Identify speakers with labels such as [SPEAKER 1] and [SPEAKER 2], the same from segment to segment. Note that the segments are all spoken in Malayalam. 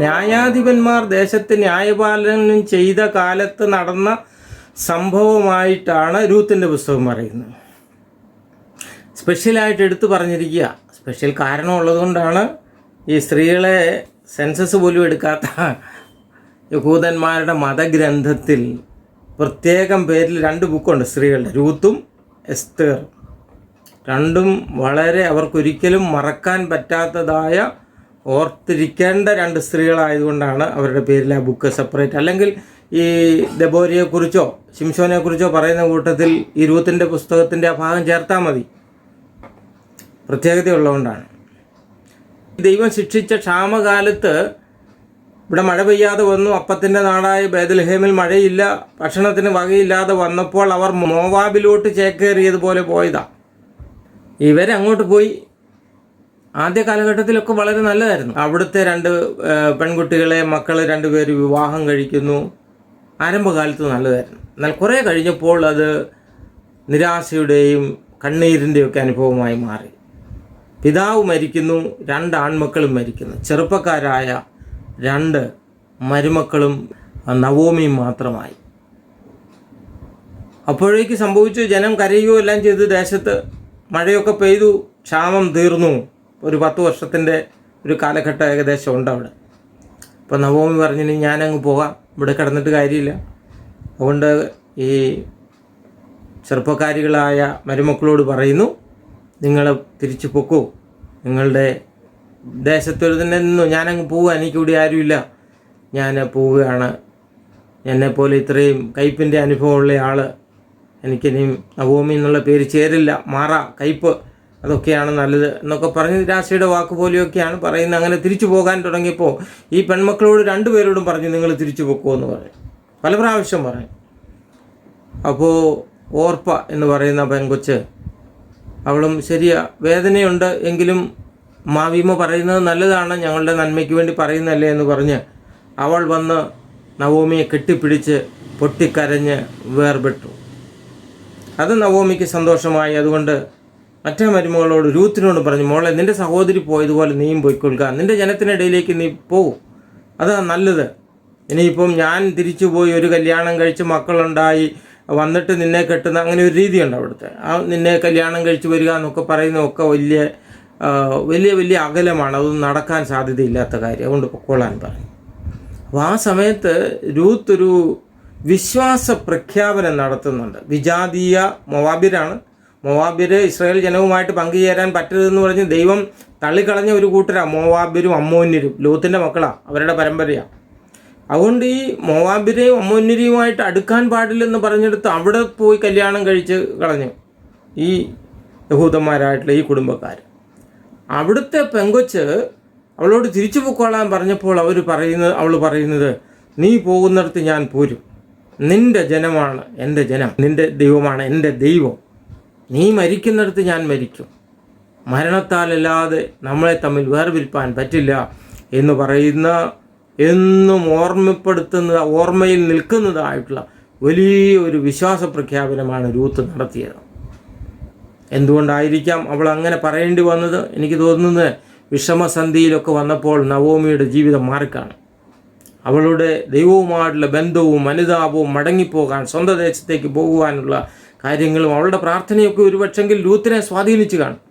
[SPEAKER 1] ന്യായാധിപന്മാർ ദേശത്ത് ന്യായപാലനം ചെയ്ത കാലത്ത് നടന്ന സംഭവമായിട്ടാണ് രൂത്തിൻ്റെ പുസ്തകം പറയുന്നത്. സ്പെഷ്യലായിട്ട് എടുത്തു പറഞ്ഞിരിക്കുക. സ്പെഷ്യൽ കാരണമുള്ളത് കൊണ്ടാണ് ഈ സ്ത്രീകളെ സെൻസസ് പോലും എടുക്കാത്ത യഹൂദന്മാരുടെ മതഗ്രന്ഥത്തിൽ പ്രത്യേകം പേരിൽ 2 ബുക്കുണ്ട് സ്ത്രീകളുടെ, രൂത്തും എസ്തേർ. രണ്ടും വളരെ അവർക്കൊരിക്കലും മറക്കാൻ പറ്റാത്തതായ ഓർത്തിരിക്കേണ്ട 2 സ്ത്രീകളായതുകൊണ്ടാണ് അവരുടെ പേരിൽ ആ ബുക്ക് സെപ്പറേറ്റ്. അല്ലെങ്കിൽ ഈ ദെബോരയെക്കുറിച്ചോ ശിംശോനെക്കുറിച്ചോ പറയുന്ന കൂട്ടത്തിൽ ഈ രൂത്തിൻ്റെ പുസ്തകത്തിൻ്റെ ആ ഭാഗം ചേർത്താൽ മതി. പ്രത്യേകതയുള്ളതുകൊണ്ടാണ്. ദൈവം ശിക്ഷിച്ച ക്ഷാമകാലത്ത് ഇവിടെ മഴ പെയ്യാതെ വന്നു. അപ്പത്തിൻ്റെ നാടായ ബേത്ലഹേമിൽ മഴയില്ല, ഭക്ഷണത്തിന് വകയില്ലാതെ വന്നപ്പോൾ അവർ മോവാബിലോട്ട് ചേക്കേറിയതുപോലെ പോയതാണ്. ഇവരങ്ങോട്ട് പോയി. ആദ്യ കാലഘട്ടത്തിലൊക്കെ വളരെ നല്ലതായിരുന്നു. അവിടുത്തെ 2 പെൺകുട്ടികളെ മക്കൾ 2 പേര് വിവാഹം കഴിക്കുന്നു. ആരംഭകാലത്ത് നല്ലതായിരുന്നു. എന്നാൽ കുറേ കഴിഞ്ഞപ്പോൾ അത് നിരാശയുടെയും കണ്ണീരിൻ്റെയും ഒക്കെ അനുഭവമായി മാറി. പിതാവ് മരിക്കുന്നു, 2 ആൺമക്കളും മരിക്കുന്നു. ചെറുപ്പക്കാരായ 2 മരുമക്കളും നവോമിയും മാത്രമായി. അപ്പോഴേക്ക് സംഭവിച്ചു, ജനം കരയുകയോ എല്ലാം ചെയ്ത് ദേശത്ത് മഴയൊക്കെ പെയ്തു, ക്ഷാമം തീർന്നു. ഒരു 10 വർഷത്തിൻ്റെ ഒരു കാലഘട്ടം ഏകദേശം ഉണ്ട് അവിടെ. അപ്പോൾ നവോമി പറഞ്ഞിനി ഞാനങ്ങ് പോകാം, ഇവിടെ കിടന്നിട്ട് കാര്യമില്ല. അതുകൊണ്ട് ഈ ചെറുപ്പക്കാരികളായ മരുമക്കളോട് പറയുന്നു, നിങ്ങൾ തിരിച്ചു പൊക്കൂ, നിങ്ങളുടെ ദേശത്തൊരു തന്നെ നിന്നു, ഞാനങ്ങ് പോവുക, എനിക്കിവിടെ ആരുമില്ല, ഞാൻ പോവുകയാണ്. എന്നെപ്പോലെ ഇത്രയും കയ്പിൻ്റെ അനുഭവമുള്ള ആൾ, എനിക്കിനിയും നവോമി എന്നുള്ള പേര് ചേരില്ല, കയ്പ് അതൊക്കെയാണ് നല്ലത് എന്നൊക്കെ പറഞ്ഞ് നിരാശയുടെ വാക്ക് പോലെയൊക്കെയാണ് പറയുന്നത്. അങ്ങനെ തിരിച്ചു പോകാൻ തുടങ്ങിയപ്പോൾ ഈ പെൺമക്കളോട് 2 പേരോടും പറഞ്ഞു, നിങ്ങൾ തിരിച്ചു പൊക്കോ എന്ന് പറയും. പല പ്രാവശ്യം പറയും. അപ്പോൾ ഓർപ്പ എന്ന് പറയുന്ന പെൺകൊച്ച്, അവളും ശരിയാ, വേദനയുണ്ട്, എങ്കിലും മാവിമ പറയുന്നത് നല്ലതാണ്, ഞങ്ങളുടെ നന്മയ്ക്ക് വേണ്ടി പറയുന്നല്ലേ എന്ന് പറഞ്ഞ് അവൾ വന്ന് നവോമിയെ കെട്ടിപ്പിടിച്ച് പൊട്ടിക്കരഞ്ഞ് വേർപെട്ടു. അത് നവോമിക്ക് സന്തോഷമായി. അതുകൊണ്ട് മറ്റേ മരുമകളോട് രൂത്തിനോട് പറഞ്ഞു, മോളെ, നിൻ്റെ സഹോദരി പോയതുപോലെ നീയും പോയിക്കൊള്ളുക, നിൻ്റെ ജനത്തിനിടയിലേക്ക് നീ പോവും, അതാ നല്ലത്. ഇനിയിപ്പം ഞാൻ തിരിച്ചു പോയി ഒരു കല്യാണം കഴിച്ച് മക്കളുണ്ടായി വന്നിട്ട് നിന്നെ കെട്ടുന്ന അങ്ങനെ ഒരു രീതിയുണ്ട് അവിടുത്തെ. നിന്നെ കല്യാണം കഴിച്ച് വരിക എന്നൊക്കെ പറയുന്നതൊക്കെ വലിയ അകലമാണ്, അതൊന്നും നടക്കാൻ സാധ്യതയില്ലാത്ത കാര്യം. അതുകൊണ്ട് പൊക്കോളാൻ പറഞ്ഞു. അപ്പോൾ ആ സമയത്ത് രൂത്ത് ഒരു വിശ്വാസ പ്രഖ്യാപനം നടത്തുന്നുണ്ട്. വിജാതീയ മൊവാബിരാണ്. മൊവാബിര് ഇസ്രായേൽ ജനവുമായിട്ട് പങ്കുചേരാൻ പറ്റരുതെന്ന് പറഞ്ഞ് ദൈവം തള്ളിക്കളഞ്ഞ ഒരു കൂട്ടരാണ് മൊവാബിരും അമ്മോന്യരും. ലോത്തിൻ്റെ മക്കളാണ്, അവരുടെ പരമ്പരയാണ്. അതുകൊണ്ട് ഈ മൊവാബിരെയും അമ്മോന്യരെയുമായിട്ട് അടുക്കാൻ പാടില്ലെന്ന് പറഞ്ഞെടുത്ത് അവിടെ പോയി കല്യാണം കഴിച്ച് കളഞ്ഞു ഈ യഹൂദന്മാരായിട്ടുള്ള ഈ കുടുംബക്കാർ. അവിടുത്തെ പെങ്കൊച്ച് അവളോട് തിരിച്ചു പൊക്കോളാൻ പറഞ്ഞപ്പോൾ അവൾ പറയുന്നത്, നീ പോകുന്നിടത്ത് ഞാൻ പോരും, നിൻ്റെ ജനമാണ് എൻ്റെ ജനം, നിൻ്റെ ദൈവമാണ് എൻ്റെ ദൈവം, നീ മരിക്കുന്നിടത്ത് ഞാൻ മരിക്കും, മരണത്താലല്ലാതെ നമ്മളെ തമ്മിൽ വേർപിരിപ്പാൻ പറ്റില്ല എന്ന് പറയുന്ന, എന്നും ഓർമ്മയിൽ നിൽക്കുന്നതായിട്ടുള്ള വലിയൊരു വിശ്വാസ പ്രഖ്യാപനമാണ് രൂത്ത് നടത്തിയത്. എന്തുകൊണ്ടായിരിക്കാം അവൾ അങ്ങനെ പറയേണ്ടി വന്നത്? എനിക്ക് തോന്നുന്നത് വിഷമസന്ധിയിലൊക്കെ വന്നപ്പോൾ നവോമിയുടെ ജീവിതം മാറിക്കാണും. അവളുടെ ദൈവവുമായിട്ടുള്ള ബന്ധവും അനുതാപവും മടങ്ങിപ്പോകാൻ, സ്വന്തം ദേശത്തേക്ക് പോകുവാനുള്ള കാര്യങ്ങളും അവളുടെ പ്രാർത്ഥനയൊക്കെ ഒരുപക്ഷെങ്കിൽ രൂത്തിനെ സ്വാധീനിച്ചു കാണും.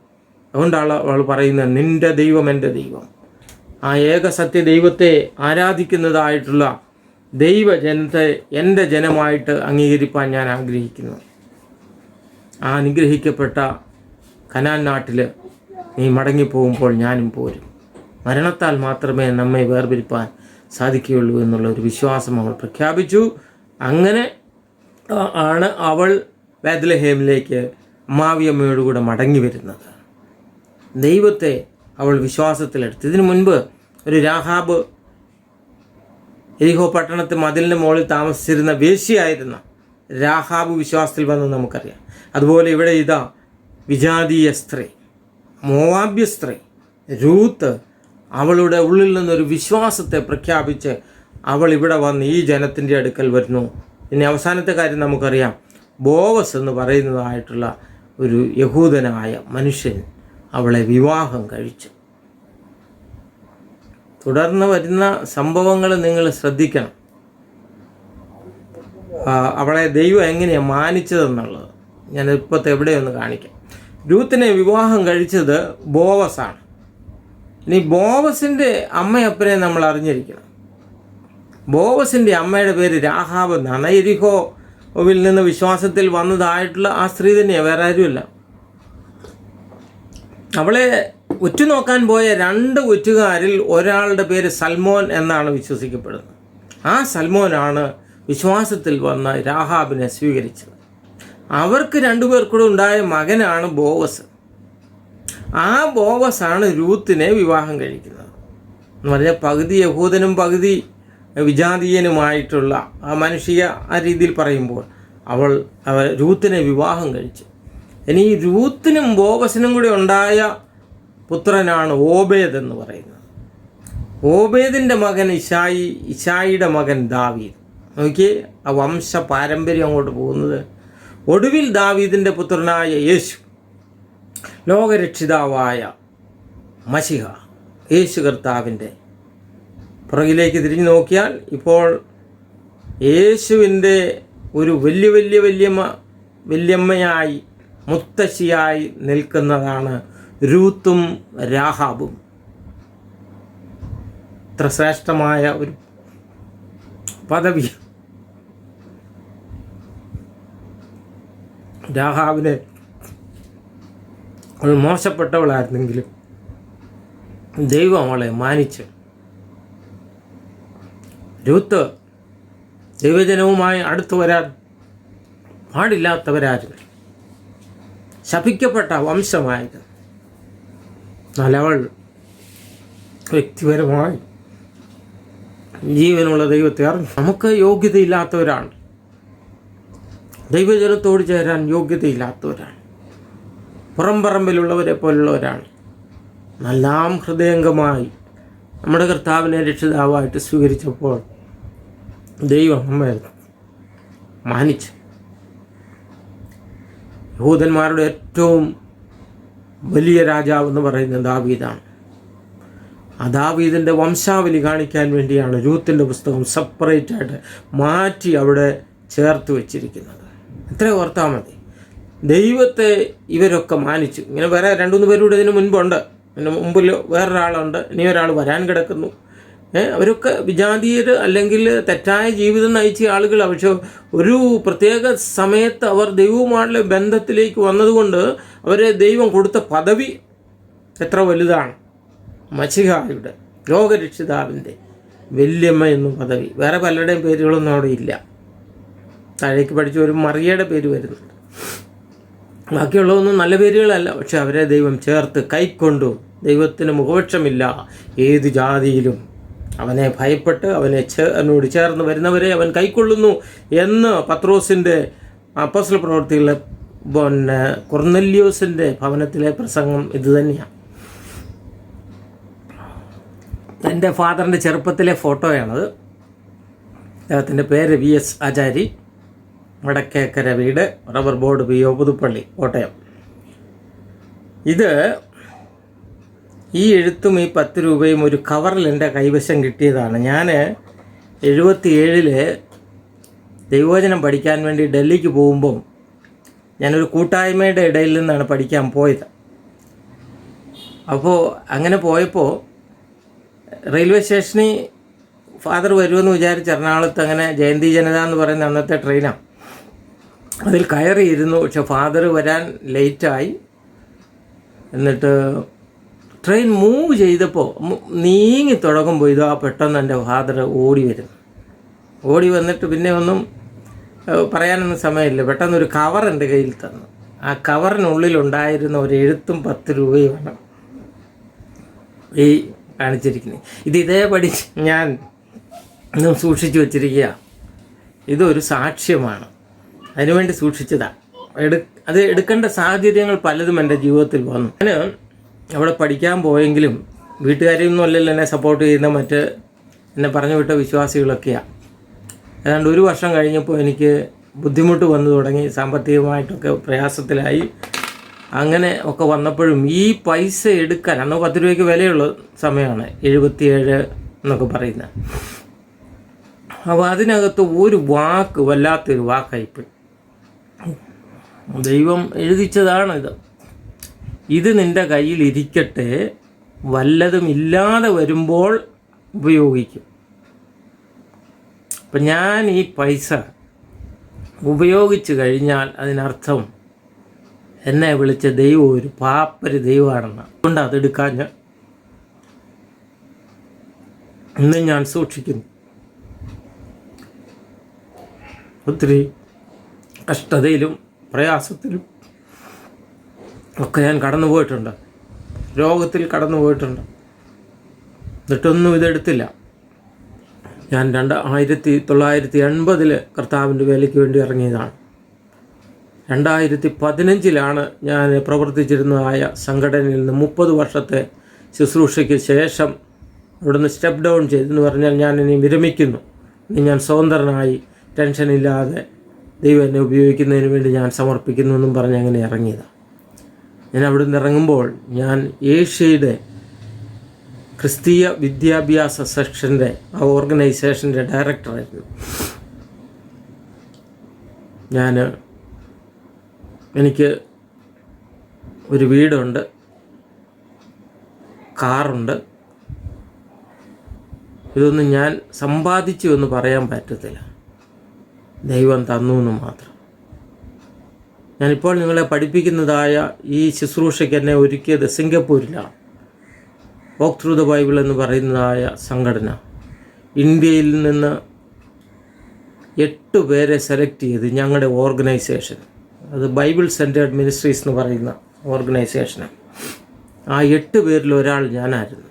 [SPEAKER 1] അതുകൊണ്ടാണ് അവൾ പറയുന്നത്, നിൻ്റെ ദൈവം എൻ്റെ ദൈവം. ആ ഏകസത്യ ദൈവത്തെ ആരാധിക്കുന്നതായിട്ടുള്ള ദൈവജനത്തെ എൻ്റെ ജനമായിട്ട് അംഗീകരിപ്പാൻ ഞാൻ ആഗ്രഹിക്കുന്നു. ആ അനുഗ്രഹിക്കപ്പെട്ട കനാൻ നാട്ടിൽ നീ മടങ്ങിപ്പോകുമ്പോൾ ഞാനും പോരും. മരണത്താൽ മാത്രമേ നമ്മെ വേർപിരിപ്പാൻ സാധിക്കുകയുള്ളൂ എന്നുള്ള ഒരു വിശ്വാസം അവൾ പ്രഖ്യാപിച്ചു. അങ്ങനെ ആണ് അവൾ ബേത്ലഹേമിലേക്ക് അമ്മാവിയമ്മയോടുകൂടെ മടങ്ങി വരുന്നത്. ദൈവത്തെ അവൾ വിശ്വാസത്തിലെടുത്തു. ഇതിനു മുൻപ് ഒരു രാഹാബ്, എരിഹോ പട്ടണത്തിൽ മതിലിൻ്റെ മുകളിൽ താമസിച്ചിരുന്ന വേശ്യയായിരുന്ന രാഹാബ് വിശ്വാസത്തിൽ വന്ന് നമുക്കറിയാം. അതുപോലെ ഇവിടെ ഇതാ വിജാതീയ സ്ത്രീ, മോവാബ്യ സ്ത്രീ രൂത്ത് അവളുടെ ഉള്ളിൽ നിന്നൊരു വിശ്വാസത്തെ പ്രഖ്യാപിച്ച് അവൾ ഇവിടെ വന്ന് ഈ ജനത്തിൻ്റെ അടുക്കൽ വരുന്നു. ഇനി അവസാനത്തെ കാര്യം നമുക്കറിയാം. ബോവസ് എന്ന് പറയുന്നതായിട്ടുള്ള ഒരു യഹൂദനായ മനുഷ്യൻ അവളെ വിവാഹം കഴിച്ചു. തുടർന്ന് വരുന്ന സംഭവങ്ങൾ നിങ്ങൾ ശ്രദ്ധിക്കണം. അവളെ ദൈവം എങ്ങനെയാണ് മാനിച്ചതെന്നുള്ളത് ഞാൻ ഇപ്പോഴത്തെ എവിടെയൊന്ന് കാണിക്കാം. രൂത്തിനെ വിവാഹം കഴിച്ചത് ബോവസാണ്. ഇനി ബോവസിൻ്റെ അമ്മയപ്പനെ നമ്മൾ അറിഞ്ഞിരിക്കണം. ബോവസിൻ്റെ അമ്മയുടെ പേര് രാഹാബ് എന്നാണ്. യെരിഹോവിൽ നിന്ന് വിശ്വാസത്തിൽ വന്നതായിട്ടുള്ള ആ സ്ത്രീ തന്നെയാണ്, വേറെ ആരുമില്ല. അവളെ ഉറ്റുനോക്കാൻ പോയ 2 ഒറ്റുകാരിൽ ഒരാളുടെ പേര് സൽമോൻ എന്നാണ് വിശ്വസിക്കപ്പെടുന്നത്. ആ സൽമോനാണ് വിശ്വാസത്തിൽ വന്ന രാഹാബിനെ സ്വീകരിച്ചത്. അവർക്ക് 2 പേർക്കൂടെ ഉണ്ടായ മകനാണ് ബോവസ്. ആ ബോവസാണ് രൂത്തിനെ വിവാഹം കഴിക്കുന്നത്. എന്ന് പറഞ്ഞാൽ പകുതി യഹൂദനും പകുതി വിജാതീയനുമായിട്ടുള്ള ആ മനുഷ്യ ആ രീതിയിൽ പറയുമ്പോൾ അവൾ രൂത്തിനെ വിവാഹം കഴിച്ചു. ഇനി ഈ രൂത്തിനും ബോവസിനും കൂടി ഉണ്ടായ പുത്രനാണ് ഓബേദ് എന്ന് പറയുന്നത്. ഓബേദിൻ്റെ മകൻ ഇശായി, ഇശായിയുടെ മകൻ ദാവീദ്. നോക്കിയേ ആ വംശ പാരമ്പര്യം അങ്ങോട്ട് പോകുന്നത്. ഒടുവിൽ ദാവീദിൻ്റെ പുത്രനായ യേശു, ലോകരക്ഷിതാവായ മശിഹ, യേശു കർത്താവിൻ്റെ പുറകിലേക്ക് തിരിഞ്ഞു നോക്കിയാൽ ഇപ്പോൾ യേശുവിൻ്റെ ഒരു വല്യമ്മയായി മുത്തശ്ശിയായി നിൽക്കുന്നതാണ് രൂത്തും രാഹാബും. ഇത്ര ശ്രേഷ്ഠമായ ഒരു പദവി. രാഹാബിനെ അവൾ മോശപ്പെട്ടവളായിരുന്നെങ്കിലും ദൈവം അവളെ മാനിച്ചു. രൂത്ത് ദൈവജനവുമായി അടുത്തു വരാൻ പാടില്ലാത്തവരായിരുന്നു, ശപിക്കപ്പെട്ട വംശമായിരുന്നു. എന്നാൽ അവൾ വ്യക്തിപരമായി ജീവനുള്ള ദൈവത്തെ അറിഞ്ഞു. നമുക്ക് യോഗ്യതയില്ലാത്തവരാണ്, ദൈവജനത്തോട് ചേരാൻ യോഗ്യതയില്ലാത്തവരാണ്, പുറംപറമ്പിലുള്ളവരെ പോലുള്ളവരാണ്. നല്ലാം ഹൃദയംഗമായി നമ്മുടെ കർത്താവിനെ രക്ഷിതാവായിട്ട് സ്വീകരിച്ചപ്പോൾ ദൈവം നമ്മെ മാനിച്ചു. യഹൂദന്മാരുടെ ഏറ്റവും വലിയ രാജാവ് എന്ന് പറയുന്നത് ദാവീദാണ്. ആ ദാവീദിൻ്റെ വംശാവലി കാണിക്കാൻ വേണ്ടിയാണ് രൂത്തിൻ്റെ പുസ്തകം സെപ്പറേറ്റായിട്ട് മാറ്റി അവിടെ ചേർത്ത് വച്ചിരിക്കുന്നത്. എത്ര ഓർത്താൽ മതി. ദൈവത്തെ ഇവരൊക്കെ മാനിച്ചു. ഇങ്ങനെ വേറെ 2-3 പേരുടെ ഇതിന് മുൻപുണ്ട്, പിന്നെ മുമ്പിൽ വേറൊരാളുണ്ട്, ഇനി ഒരാൾ വരാൻ കിടക്കുന്നു. അവരൊക്കെ വിജാതീയർ അല്ലെങ്കിൽ തെറ്റായ ജീവിതം നയിച്ച ആളുകളാണ്. പക്ഷെ ഒരു പ്രത്യേക സമയത്ത് അവർ ദൈവവുമായുള്ള ബന്ധത്തിലേക്ക് വന്നതുകൊണ്ട് അവരെ ദൈവം കൊടുത്ത പദവി എത്ര വലുതാണ്. മശിഹായുടെ, ലോകരക്ഷിതാവിൻ്റെ വല്യമ്മ എന്ന പദവി. വേറെ പലരുടെയും പേരുകളൊന്നും അവിടെ ഇല്ല. താഴേക്ക് പഠിച്ച ഒരു മറിയയുടെ പേര് വരുന്നുണ്ട്. ബാക്കിയുള്ളതൊന്നും നല്ല പേരുകളല്ല, പക്ഷെ അവരെ ദൈവം ചേർത്ത് കൈക്കൊണ്ടു. ദൈവത്തിന് മുഖപക്ഷമില്ല. ഏത് ജാതിയിലും അവനെ ഭയപ്പെട്ട് അവനോട് ചേർന്ന് വരുന്നവരെ അവൻ കൈക്കൊള്ളുന്നു എന്ന് പത്രോസിൻ്റെ അപ്പോസ്തല പ്രവൃത്തികളിലെ കൊർന്നല്യോസിൻ്റെ ഭവനത്തിലെ പ്രസംഗം ഇത് തന്നെയാണ്. എൻ്റെ ഫാദറിൻ്റെ ചെറുപ്പത്തിലെ ഫോട്ടോയാണത്. അദ്ദേഹത്തിൻ്റെ പേര് VS ആചാരി, വടക്കേക്കര വീട്, rubber board PO Puthuppally, Kottayam. ഇത് ഈ എഴുത്തും ഈ 10 രൂപയും ഒരു കവറിൽ എൻ്റെ കൈവശം കിട്ടിയതാണ്. ഞാൻ 77 ദൈവവചനം പഠിക്കാൻ വേണ്ടി ഡൽഹിക്ക് പോകുമ്പം ഞാനൊരു കൂട്ടായ്മയുടെ ഇടയിൽ നിന്നാണ് പഠിക്കാൻ പോയത്. അപ്പോൾ അങ്ങനെ പോയപ്പോൾ റെയിൽവേ സ്റ്റേഷനിൽ ഫാദർ വരുമെന്ന് വിചാരിച്ച് എറണാകുളത്ത് അങ്ങനെ ജയന്തി ജനത എന്ന് പറയുന്ന അന്നത്തെ ട്രെയിനാണ്, അതിൽ കയറിയിരുന്നു. പക്ഷെ ഫാദർ വരാൻ ലേറ്റായി. എന്നിട്ട് ട്രെയിൻ മൂവ് ചെയ്തപ്പോൾ നീങ്ങി തുടങ്ങുമ്പോൾ ഇതാ പെട്ടെന്ന് എൻ്റെ ഫാദർ ഓടി വന്നിട്ട് പിന്നെ ഒന്നും പറയാനൊന്നും സമയമില്ല. പെട്ടെന്നൊരു കവർ എൻ്റെ കയ്യിൽ തന്നു. ആ കവറിനുള്ളിലുണ്ടായിരുന്ന ഒരു എഴുത്തും 10 രൂപയുമാണ് ഈ കാണിച്ചിരിക്കുന്നത്. ഇതേപടി ഞാൻ ഇന്നും സൂക്ഷിച്ചു വച്ചിരിക്കുക. ഇതൊരു സാക്ഷ്യമാണ്, അതിനുവേണ്ടി സൂക്ഷിച്ചതാണ്. അത് എടുക്കേണ്ട സാഹചര്യങ്ങൾ പലതും എൻ്റെ ജീവിതത്തിൽ വന്നു. ഞാൻ അവിടെ പഠിക്കാൻ പോയെങ്കിലും വീട്ടുകാരെയൊന്നും അല്ലല്ലോ എന്നെ സപ്പോർട്ട് ചെയ്യുന്ന, മറ്റ് എന്നെ പറഞ്ഞു വിട്ട വിശ്വാസികളൊക്കെയാണ്. ഏതാണ്ട് 1 വർഷം കഴിഞ്ഞപ്പോൾ എനിക്ക് ബുദ്ധിമുട്ട് വന്നു തുടങ്ങി, സാമ്പത്തികമായിട്ടൊക്കെ പ്രയാസത്തിലായി. അങ്ങനെ ഒക്കെ വന്നപ്പോഴും ഈ പൈസ എടുക്കാൻ, അന്ന് 10 രൂപയ്ക്ക് വിലയുള്ള സമയമാണ്, 77 എന്നൊക്കെ പറയുന്നത്. അപ്പോൾ അതിനകത്ത് ഒരു വാക്ക് വല്ലാത്തൊരു വാക്കായിപ്പോയി. ദൈവം എഴുതിച്ചതാണ് ഇത് നിൻ്റെ കയ്യിൽ ഇരിക്കട്ടെ, വല്ലതും ഇല്ലാതെ വരുമ്പോൾ ഉപയോഗിക്കും. അപ്പം ഞാൻ ഈ പൈസ ഉപയോഗിച്ച് കഴിഞ്ഞാൽ അതിനർത്ഥം എന്നെ വിളിച്ച ദൈവം ഒരു പാപ്പര് ദൈവമാണെന്ന്. അതുകൊണ്ട് അതെടുക്കാൻ ഇന്ന് ഞാൻ സൂക്ഷിക്കുന്നു. ഒത്തിരി കഷ്ടതയിലും പ്രയാസത്തിലും ഒക്കെ ഞാൻ കടന്നു പോയിട്ടുണ്ട്, രോഗത്തിൽ കടന്നു പോയിട്ടുണ്ട്. എന്നിട്ടൊന്നും ഇതെടുത്തില്ല. ഞാൻ 1980 കർത്താവിൻ്റെ വേലയ്ക്ക് വേണ്ടി ഇറങ്ങിയതാണ്. 2015 ഞാൻ പ്രവർത്തിച്ചിരുന്നതായ സംഘടനയിൽ നിന്ന് 30 വർഷത്തെ ശുശ്രൂഷയ്ക്ക് ശേഷം അവിടുന്ന് സ്റ്റെപ്പ് ഡൗൺ ചെയ്തെന്ന് പറഞ്ഞാൽ ഞാൻ ഇനി വിരമിക്കുന്നു, ഇനി ഞാൻ സ്വതന്ത്രനായി ടെൻഷനില്ലാതെ ദൈവം എന്നെ ഉപയോഗിക്കുന്നതിന് വേണ്ടി ഞാൻ സമർപ്പിക്കുന്നു എന്നും പറഞ്ഞ് അങ്ങനെ ഇറങ്ങിയതാണ്. ഞാൻ അവിടുന്ന് ഇറങ്ങുമ്പോൾ ഞാൻ ഏഷ്യയുടെ ക്രിസ്തീയ വിദ്യാഭ്യാസ സെക്ഷൻ്റെ ആ ഓർഗനൈസേഷൻ്റെ ഡയറക്ടറായിരുന്നു. എനിക്ക് ഒരു വീടുണ്ട്, കാറുണ്ട്. ഇതൊന്നും ഞാൻ സമ്പാദിച്ചു എന്ന് പറയാൻ പറ്റത്തില്ല, ദൈവം തന്നു എന്ന് മാത്രം. ഞാനിപ്പോൾ നിങ്ങളെ പഠിപ്പിക്കുന്നതായ ഈ ശുശ്രൂഷയ്ക്ക് എന്നെ ഒരുക്കിയത് സിംഗപ്പൂരിലാണ്. വോക്ക് ത്രൂ ദ ബൈബിൾ എന്ന് പറയുന്നതായ സംഘടന ഇന്ത്യയിൽ നിന്ന് 8 പേരെ സെലക്ട് ചെയ്ത് ഞങ്ങളുടെ ഓർഗനൈസേഷൻ, അത് ബൈബിൾ സെൻറ്റേർഡ് മിനിസ്ട്രീസ് എന്ന് പറയുന്ന ഓർഗനൈസേഷനാണ്. ആ 8 പേരിൽ ഒരാൾ ഞാനായിരുന്നു.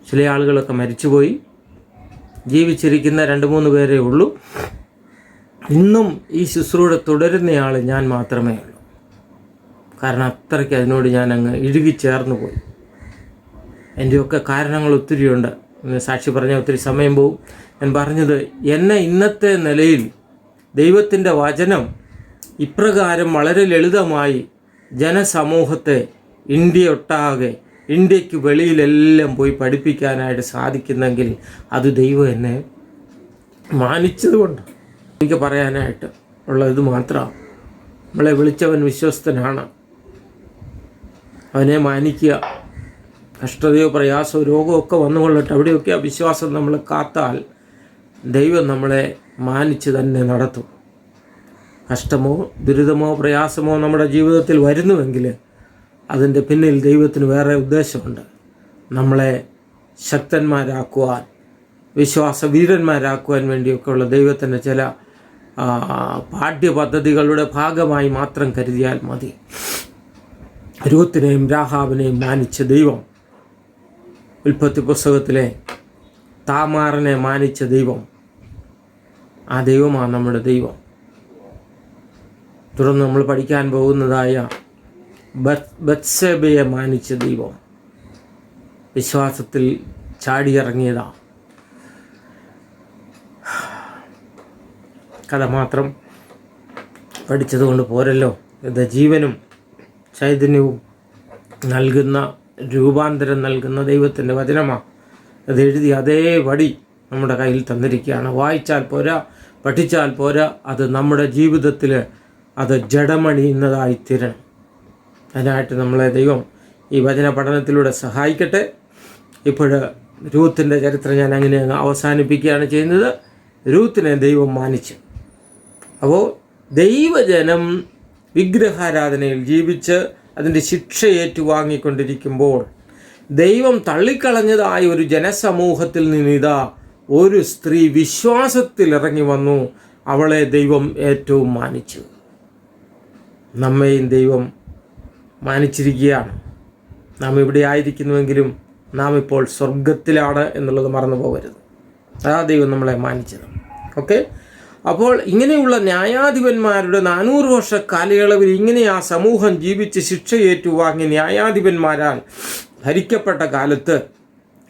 [SPEAKER 1] ചില ആളുകളൊക്കെ മരിച്ചുപോയി, ജീവിച്ചിരിക്കുന്ന 2-3 പേരേ ഉള്ളൂ. ഇന്നും ഈ ശുശ്രൂഷ തുടരുന്നയാൾ ഞാൻ മാത്രമേ ഉള്ളൂ. കാരണം അത്രയ്ക്ക് അതിനോട് ഞാൻ അങ്ങ് ഇഴുകിച്ചേർന്നു പോയി. എൻ്റെയൊക്കെ കാരണങ്ങൾ ഒത്തിരിയുണ്ട്, സാക്ഷി പറഞ്ഞാൽ ഒത്തിരി സമയം പോവും. ഞാൻ പറഞ്ഞത്, എന്നെ ഇന്നത്തെ നിലയിൽ ദൈവത്തിൻ്റെ വചനം ഇപ്രകാരം വളരെ ലളിതമായി ജനസമൂഹത്തെ ഇന്ത്യയൊട്ടാകെ, ഇന്ത്യക്ക് വെളിയിലെല്ലാം പോയി പഠിപ്പിക്കാനായിട്ട് സാധിക്കുന്നെങ്കിൽ അത് ദൈവം എന്നെ മാനിച്ചതുകൊണ്ട് എനിക്ക് പറയാനായിട്ട് ഉള്ളത് മാത്രമാണ്. നമ്മളെ വിളിച്ചവൻ വിശ്വസ്തനാണ്, അവനെ മാനിക്കുക. കഷ്ടതയോ പ്രയാസമോ രോഗമോ ഒക്കെ വന്നുകൊള്ളട്ടെ, അവിടെയൊക്കെ ആ വിശ്വാസം നമ്മൾ കാത്താൽ ദൈവം നമ്മളെ മാനിച്ച് തന്നെ നടത്തും. കഷ്ടമോ ദുരിതമോ പ്രയാസമോ നമ്മുടെ ജീവിതത്തിൽ വരുന്നുവെങ്കിൽ അതിൻ്റെ പിന്നിൽ ദൈവത്തിന് വേറെ ഉദ്ദേശമുണ്ട്. നമ്മളെ ശക്തന്മാരാക്കുവാൻ, വിശ്വാസവീരന്മാരാക്കുവാൻ വേണ്ടിയൊക്കെയുള്ള ദൈവത്തിൻ്റെ ചില പാഠ്യപദ്ധതികളുടെ ഭാഗമായി മാത്രം കരുതിയാൽ മതി. രൂത്തിനെയും രാഹാബിനെയും മാനിച്ച ദൈവം, ഉൽപ്പത്തി പുസ്തകത്തിലെ താമാറിനെ മാനിച്ച ദൈവം, ആ ദൈവമാണ് നമ്മുടെ ദൈവം. തുടർന്ന് നമ്മൾ പഠിക്കാൻ പോകുന്നതായ ബത്സേബയെ മാനിച്ച ദൈവം, വിശ്വാസത്തിൽ ചാടിയിറങ്ങിയതാണ്. കഥ മാത്രം പഠിച്ചതുകൊണ്ട് പോരല്ലോ, ഇത് ജീവനും ചൈതന്യവും നൽകുന്ന, രൂപാന്തരം നൽകുന്ന ദൈവത്തിൻ്റെ വചനമാണ്. അത് എഴുതി അതേ വടി നമ്മുടെ കയ്യിൽ തന്നിരിക്കുകയാണ്. വായിച്ചാൽ പോരാ, പഠിച്ചാൽ പോരാ, അത് നമ്മുടെ ജീവിതത്തിൽ അത് ജഡമണിയുന്നതായി തീരണം. അതിനായിട്ട് നമ്മളെ ദൈവം ഈ വചന പഠനത്തിലൂടെ സഹായിക്കട്ടെ. ഇപ്പോൾ രൂത്തിൻ്റെ ചരിത്രം ഞാൻ അങ്ങനെ അവസാനിപ്പിക്കുകയാണ് ചെയ്യുന്നത്. രൂത്തിനെ ദൈവം മാനിച്ചു. അപ്പോൾ ദൈവജനം വിഗ്രഹാരാധനയിൽ ജീവിച്ച് അതിൻ്റെ ശിക്ഷ ഏറ്റുവാങ്ങിക്കൊണ്ടിരിക്കുമ്പോൾ ദൈവം തള്ളിക്കളഞ്ഞതായ ഒരു ജനസമൂഹത്തിൽ നിന്നിതാ ഒരു സ്ത്രീ വിശ്വാസത്തിൽ ഇറങ്ങി വന്നു. അവളെ ദൈവം ഏറ്റവും മാനിച്ചു. നമ്മെയും ദൈവം മാനിച്ചിരിക്കുകയാണ്. നാം ഇവിടെ ആയിരിക്കുന്നുവെങ്കിലും നാം ഇപ്പോൾ സ്വർഗത്തിലാണ് എന്നുള്ളത് മറന്നു പോകരുത്. അതാ ദൈവം നമ്മളെ മാനിച്ചത്. ഓക്കെ, അപ്പോൾ ഇങ്ങനെയുള്ള ന്യായാധിപന്മാരുടെ 400 വർഷ കാലയളവിൽ ഇങ്ങനെ ആ സമൂഹം ജീവിച്ച് ശിക്ഷ ഏറ്റുവാങ്ങി ന്യായാധിപന്മാരാൽ ഭരിക്കപ്പെട്ട കാലത്ത്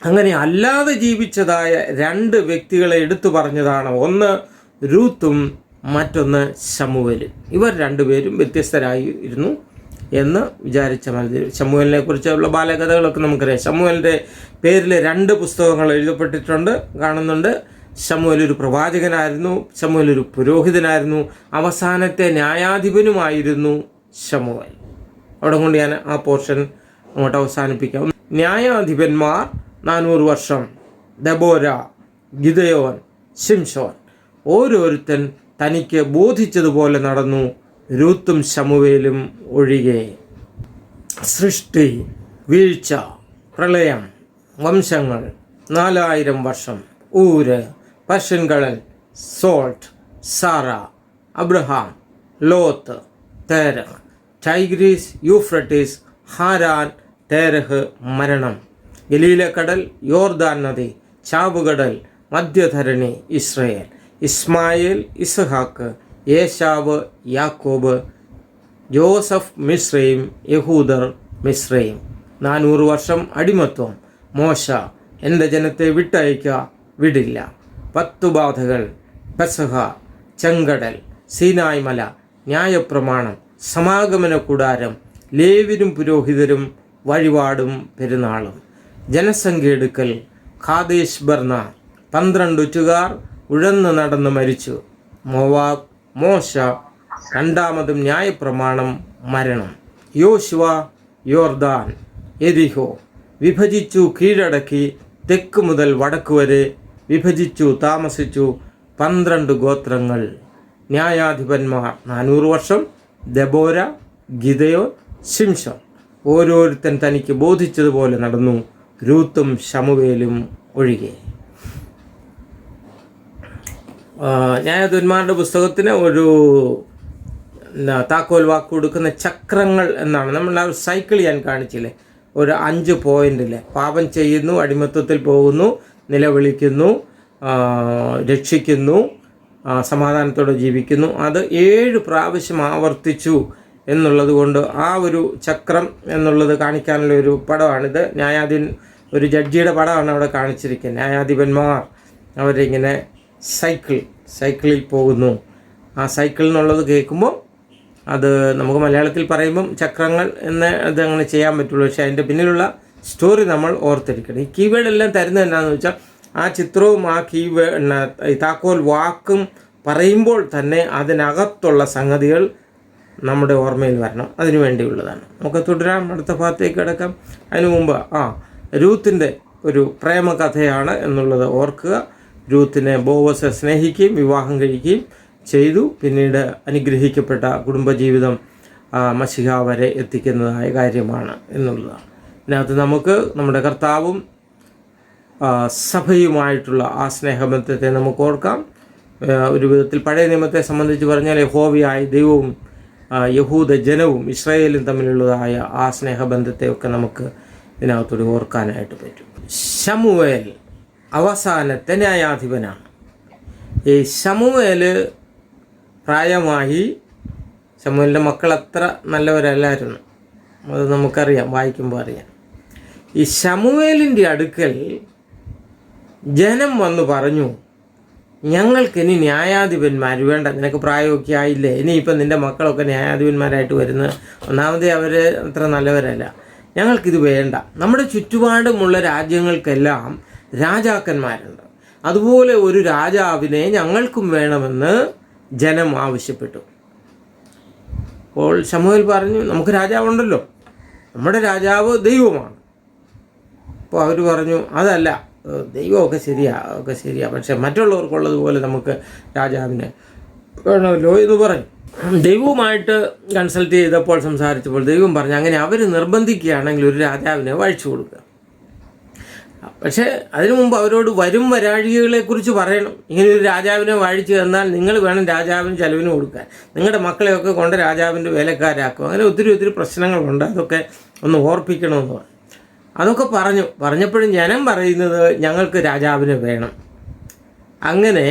[SPEAKER 1] അങ്ങനെ അല്ലാതെ ജീവിച്ചതായ 2 വ്യക്തികളെ എടുത്തു പറഞ്ഞതാണ്. ഒന്ന് രൂത്തും മറ്റൊന്ന് ശമൂവേലും. ഇവർ 2 പേരും വ്യത്യസ്തരായിരുന്നു. എന്ന് വിചാരിച്ച മതി. ശമൂവേലിനെ കുറിച്ചുള്ള ബാലകഥകളൊക്കെ നമുക്കറിയാം. ശമൂവേലിൻ്റെ പേരിൽ 2 പുസ്തകങ്ങൾ എഴുതപ്പെട്ടിട്ടുണ്ട്, കാണുന്നുണ്ട്. ശമൂവേൽ ഒരു പ്രവാചകനായിരുന്നു, ശമൂവേൽ ഒരു പുരോഹിതനായിരുന്നു, അവസാനത്തെ ന്യായാധിപനുമായിരുന്നു ശമൂവേൽ. അവിടെ കൊണ്ട് ഞാൻ ആ പോർഷൻ അങ്ങോട്ട് അവസാനിപ്പിക്കാം. ന്യായാധിപന്മാർ 400 വർഷം. ദെബോര, ഗിദെയോൻ, ശിംശോൻ ഓരോരുത്തൻ തനിക്ക് ബോധിച്ചതുപോലെ നടന്നു, രൂത്തും ശമൂവേലും ഒഴികെ. സൃഷ്ടി, വീഴ്ച, പ്രളയം, വംശങ്ങൾ, 4000 വർഷം, ഊര്, പർഷ്യൻ കടൽ, salt, Sarah, Abraham, Lot, Terah, Tigris, Euphrates, Haran, Terah, മരണം, ഗലീലക്കടൽ, യോർദാൻ നദി, ചാവുകടൽ, മധ്യധരണി, ഇസ്രയേൽ, ഇസ്മായേൽ, ഇസ്ഹാക്ക്, യേശാവ്, യാക്കോബ്, ജോസഫ്, മിസ്രൈം, യഹൂദർ, മിസ്രൈം. 400 വർഷം അടിമത്വം. മോശ, എൻ്റെ ജനത്തെ വിട്ടയക്കുക, വിടില്ല. 10 ബാധകൾ, പെസഹ, ചെങ്കടൽ, സീനായ് മല, ന്യായപ്രമാണം, സമാഗമന കൂടാരം, ലേവ്യരും പുരോഹിതരും, വഴിപാടും പെരുന്നാളും. ജനസംഖ്യ എടുക്കൽ, ഖാദേശ് ബർണ, 12 ഒറ്റുകാർ ഉഴന്നു നടന്ന് മരിച്ചു. മോവാബ്, മോശ, 2ാമതും ന്യായപ്രമാണം, മരണം. യോശുവ, യോർദാൻ, എരിഹോ വിഭജിച്ചു, കീഴടക്കി, തെക്ക് മുതൽ വടക്ക് വരെ വിഭജിച്ചു, താമസിച്ചു. 12 ഗോത്രങ്ങൾ. ന്യായാധിപന്മാർ 400 വർഷം. ദെബോര, ഗിദെയോൻ, ശിംശോൻ ഓരോരുത്തൻ തനിക്ക് ബോധിച്ചതുപോലെ നടന്നു, രൂത്തും ശമൂവേലും ഒഴികെ. ന്യായാധിപന്മാരുടെ പുസ്തകത്തിന് ഒരു താക്കോൽ വാക്ക് കൊടുക്കുന്ന ചക്രങ്ങൾ എന്നാണ്. നമ്മൾ ആ ഒരു സൈക്കിൾ ഞാൻ കാണിച്ചില്ലേ, ഒരു 5 പോയിന്റിൽ പാപം ചെയ്യുന്നു, അടിമത്വത്തിൽ പോകുന്നു, നിലവിളിക്കുന്നു, രക്ഷിക്കുന്നു, സമാധാനത്തോടെ ജീവിക്കുന്നു. അത് 7 പ്രാവശ്യം ആവർത്തിച്ചു എന്നുള്ളത് കൊണ്ട് ആ ഒരു ചക്രം എന്നുള്ളത് കാണിക്കാനുള്ള ഒരു പടമാണിത്. ഒരു ജഡ്ജിയുടെ പടമാണ് അവിടെ കാണിച്ചിരിക്കുന്നത്. ന്യായാധിപന്മാർ അവരിങ്ങനെ സൈക്കിളിൽ പോകുന്നു. ആ സൈക്കിൾ എന്നുള്ളത് കേൾക്കുമ്പോൾ അത് നമുക്ക് മലയാളത്തിൽ പറയുമ്പം ചക്രങ്ങൾ എന്ന് അത് അങ്ങനെ ചെയ്യാൻ പറ്റുള്ളൂ. പക്ഷേ അതിൻ്റെ പിന്നിലുള്ള സ്റ്റോറി നമ്മൾ ഓർത്തിരിക്കണം. ഈ കീവേഡ് എല്ലാം തരുന്നത് എന്താണെന്ന് വെച്ചാൽ ആ ചിത്രവും ആ ഈ താക്കോൽ വാക്കും പറയുമ്പോൾ തന്നെ അതിനകത്തുള്ള സംഗതികൾ നമ്മുടെ ഓർമ്മയിൽ വരണം. അതിനു വേണ്ടിയുള്ളതാണ്. നമുക്ക് തുടരാം, അടുത്ത ഭാഗത്തേക്ക് കിടക്കാം. അതിനു മുമ്പ് രൂത്തിൻ്റെ ഒരു പ്രേമകഥയാണ് എന്നുള്ളത് ഓർക്കുക. രൂത്തിനെ ബോവസ് സ്നേഹിക്കുകയും വിവാഹം കഴിക്കുകയും ചെയ്തു. പിന്നീട് അനുഗ്രഹിക്കപ്പെട്ട കുടുംബജീവിതം മശിഹ വരെ എത്തിക്കുന്നതായ കാര്യമാണ് എന്നുള്ളതാണ്. ഇതിനകത്ത് നമുക്ക് നമ്മുടെ കർത്താവും സഭയുമായിട്ടുള്ള ആ സ്നേഹബന്ധത്തെ നമുക്ക് ഓർക്കാം. ഒരു വിധത്തിൽ പഴയ നിയമത്തെ സംബന്ധിച്ച് പറഞ്ഞാൽ യഹോവയായ ദൈവവും യഹൂദ ജനവും ഇസ്രായേലും തമ്മിലുള്ളതായ ആ സ്നേഹബന്ധത്തെയൊക്കെ നമുക്ക് ഇതിനകത്തോട് ഓർക്കാനായിട്ട് പറ്റും. ശമൂവേൽ അവസാനത്തെ ന്യായാധിപനാണ്. ഈ ശമൂവേൽ പ്രായമായി. ശമൂവേലിൻ്റെ മക്കൾ അത്ര നല്ലവരല്ലായിരുന്നു, അത് നമുക്കറിയാം, വായിക്കുമ്പോൾ അറിയാം. ഈ ശമൂവേലിൻ്റെ അടുക്കൽ ജനം വന്ന് പറഞ്ഞു, ഞങ്ങൾക്കിനി ന്യായാധിപന്മാർ വേണ്ട, നിനക്ക് പ്രായമൊക്കെ ആയില്ലേ, ഇനിയിപ്പം നിൻ്റെ മക്കളൊക്കെ ന്യായാധിപന്മാരായിട്ട് വരുന്നത്, ഒന്നാമതേ അവർ അത്ര നല്ലവരല്ല, ഞങ്ങൾക്കിത് വേണ്ട. നമ്മുടെ ചുറ്റുപാടുമുള്ള രാജ്യങ്ങൾക്കെല്ലാം രാജാക്കന്മാരുണ്ട്, അതുപോലെ ഒരു രാജാവിനെ ഞങ്ങൾക്കും വേണമെന്ന് ജനം ആവശ്യപ്പെട്ടു. അപ്പോൾ ശമൂവേൽ പറഞ്ഞു, നമുക്ക് രാജാവുണ്ടല്ലോ, നമ്മുടെ രാജാവ് ദൈവമാണ്. അപ്പോൾ അവർ പറഞ്ഞു, അതല്ല, ദൈവമൊക്കെ ശരിയാ, പക്ഷെ മറ്റുള്ളവർക്കുള്ളതുപോലെ നമുക്ക് രാജാവിനെ വേണമല്ലോ എന്ന് പറഞ്ഞു. ദൈവവുമായിട്ട് കൺസൾട്ട് ചെയ്തപ്പോൾ സംസാരിച്ചപ്പോൾ ദൈവം പറഞ്ഞു, അങ്ങനെ അവർ നിർബന്ധിക്കുകയാണെങ്കിൽ ഒരു രാജാവിനെ വാഴിച്ചു കൊടുക്കുക. പക്ഷേ അതിനു മുമ്പ് അവരോട് വരും വരാഴികളെക്കുറിച്ച് പറയണം. ഇങ്ങനെ ഒരു രാജാവിനെ വാഴിച്ചു തന്നാൽ നിങ്ങൾ വേണം രാജാവിന് ചെലവിന് കൊടുക്കാൻ, നിങ്ങളുടെ മക്കളെയൊക്കെ കൊണ്ട് രാജാവിൻ്റെ വേലക്കാരാക്കും. അങ്ങനെ ഒത്തിരി പ്രശ്നങ്ങളുണ്ട്, അതൊക്കെ ഒന്ന് ഓർപ്പിക്കണമെന്ന് പറഞ്ഞു. അതൊക്കെ പറഞ്ഞപ്പോഴും ജനം പറയുന്നത് ഞങ്ങൾക്ക് രാജാവിനെ വേണം. അങ്ങനെ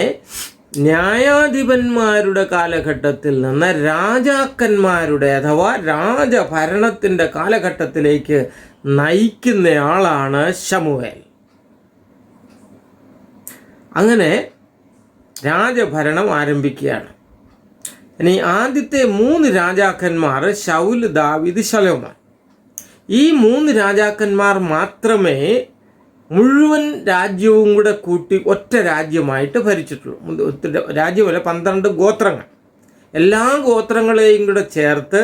[SPEAKER 1] ന്യായാധിപന്മാരുടെ കാലഘട്ടത്തിൽ നിന്ന് രാജാക്കന്മാരുടെ അഥവാ രാജഭരണത്തിൻ്റെ കാലഘട്ടത്തിലേക്ക് നയിക്കുന്നയാളാണ് ശമൂവേൽ. അങ്ങനെ രാജഭരണം ആരംഭിക്കുകയാണ്. ഇനി ആദ്യത്തെ 3 രാജാക്കന്മാർ ശൗൽ, ദാവീദ്, ശലോമോൻ. ഈ 3 രാജാക്കന്മാർ മാത്രമേ മുഴുവൻ രാജ്യവും കൂടെ കൂട്ടി ഒറ്റ രാജ്യമായിട്ട് ഭരിച്ചിട്ടുള്ളൂ. രാജ്യമല്ല, 12 ഗോത്രങ്ങൾ. എല്ലാ ഗോത്രങ്ങളെയും കൂടെ ചേർത്ത്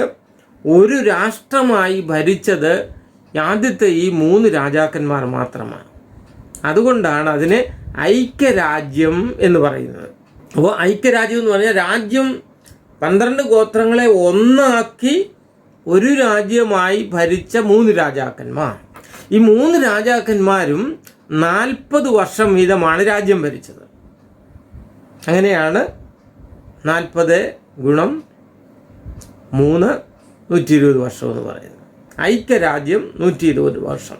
[SPEAKER 1] ഒരു രാഷ്ട്രമായി ഭരിച്ചത് ആദ്യത്തെ ഈ 3 രാജാക്കന്മാർ മാത്രമാണ്. അതുകൊണ്ടാണ് അതിനെ ഐക്യരാജ്യം എന്ന് പറയുന്നത്. അപ്പോൾ ഐക്യരാജ്യം എന്ന് പറഞ്ഞാൽ രാജ്യം 12 ഗോത്രങ്ങളെ ഒന്നാക്കി ഒരു രാജ്യമായി ഭരിച്ച 3 രാജാക്കന്മാർ. ഈ 3 രാജാക്കന്മാരും 40 വർഷം വീതമാണ് രാജ്യം ഭരിച്ചത്. അങ്ങനെയാണ് 40 ഗുണം 3 120 വർഷം എന്ന് പറയുന്നത്. ഐക്യരാജ്യം 120 വർഷം.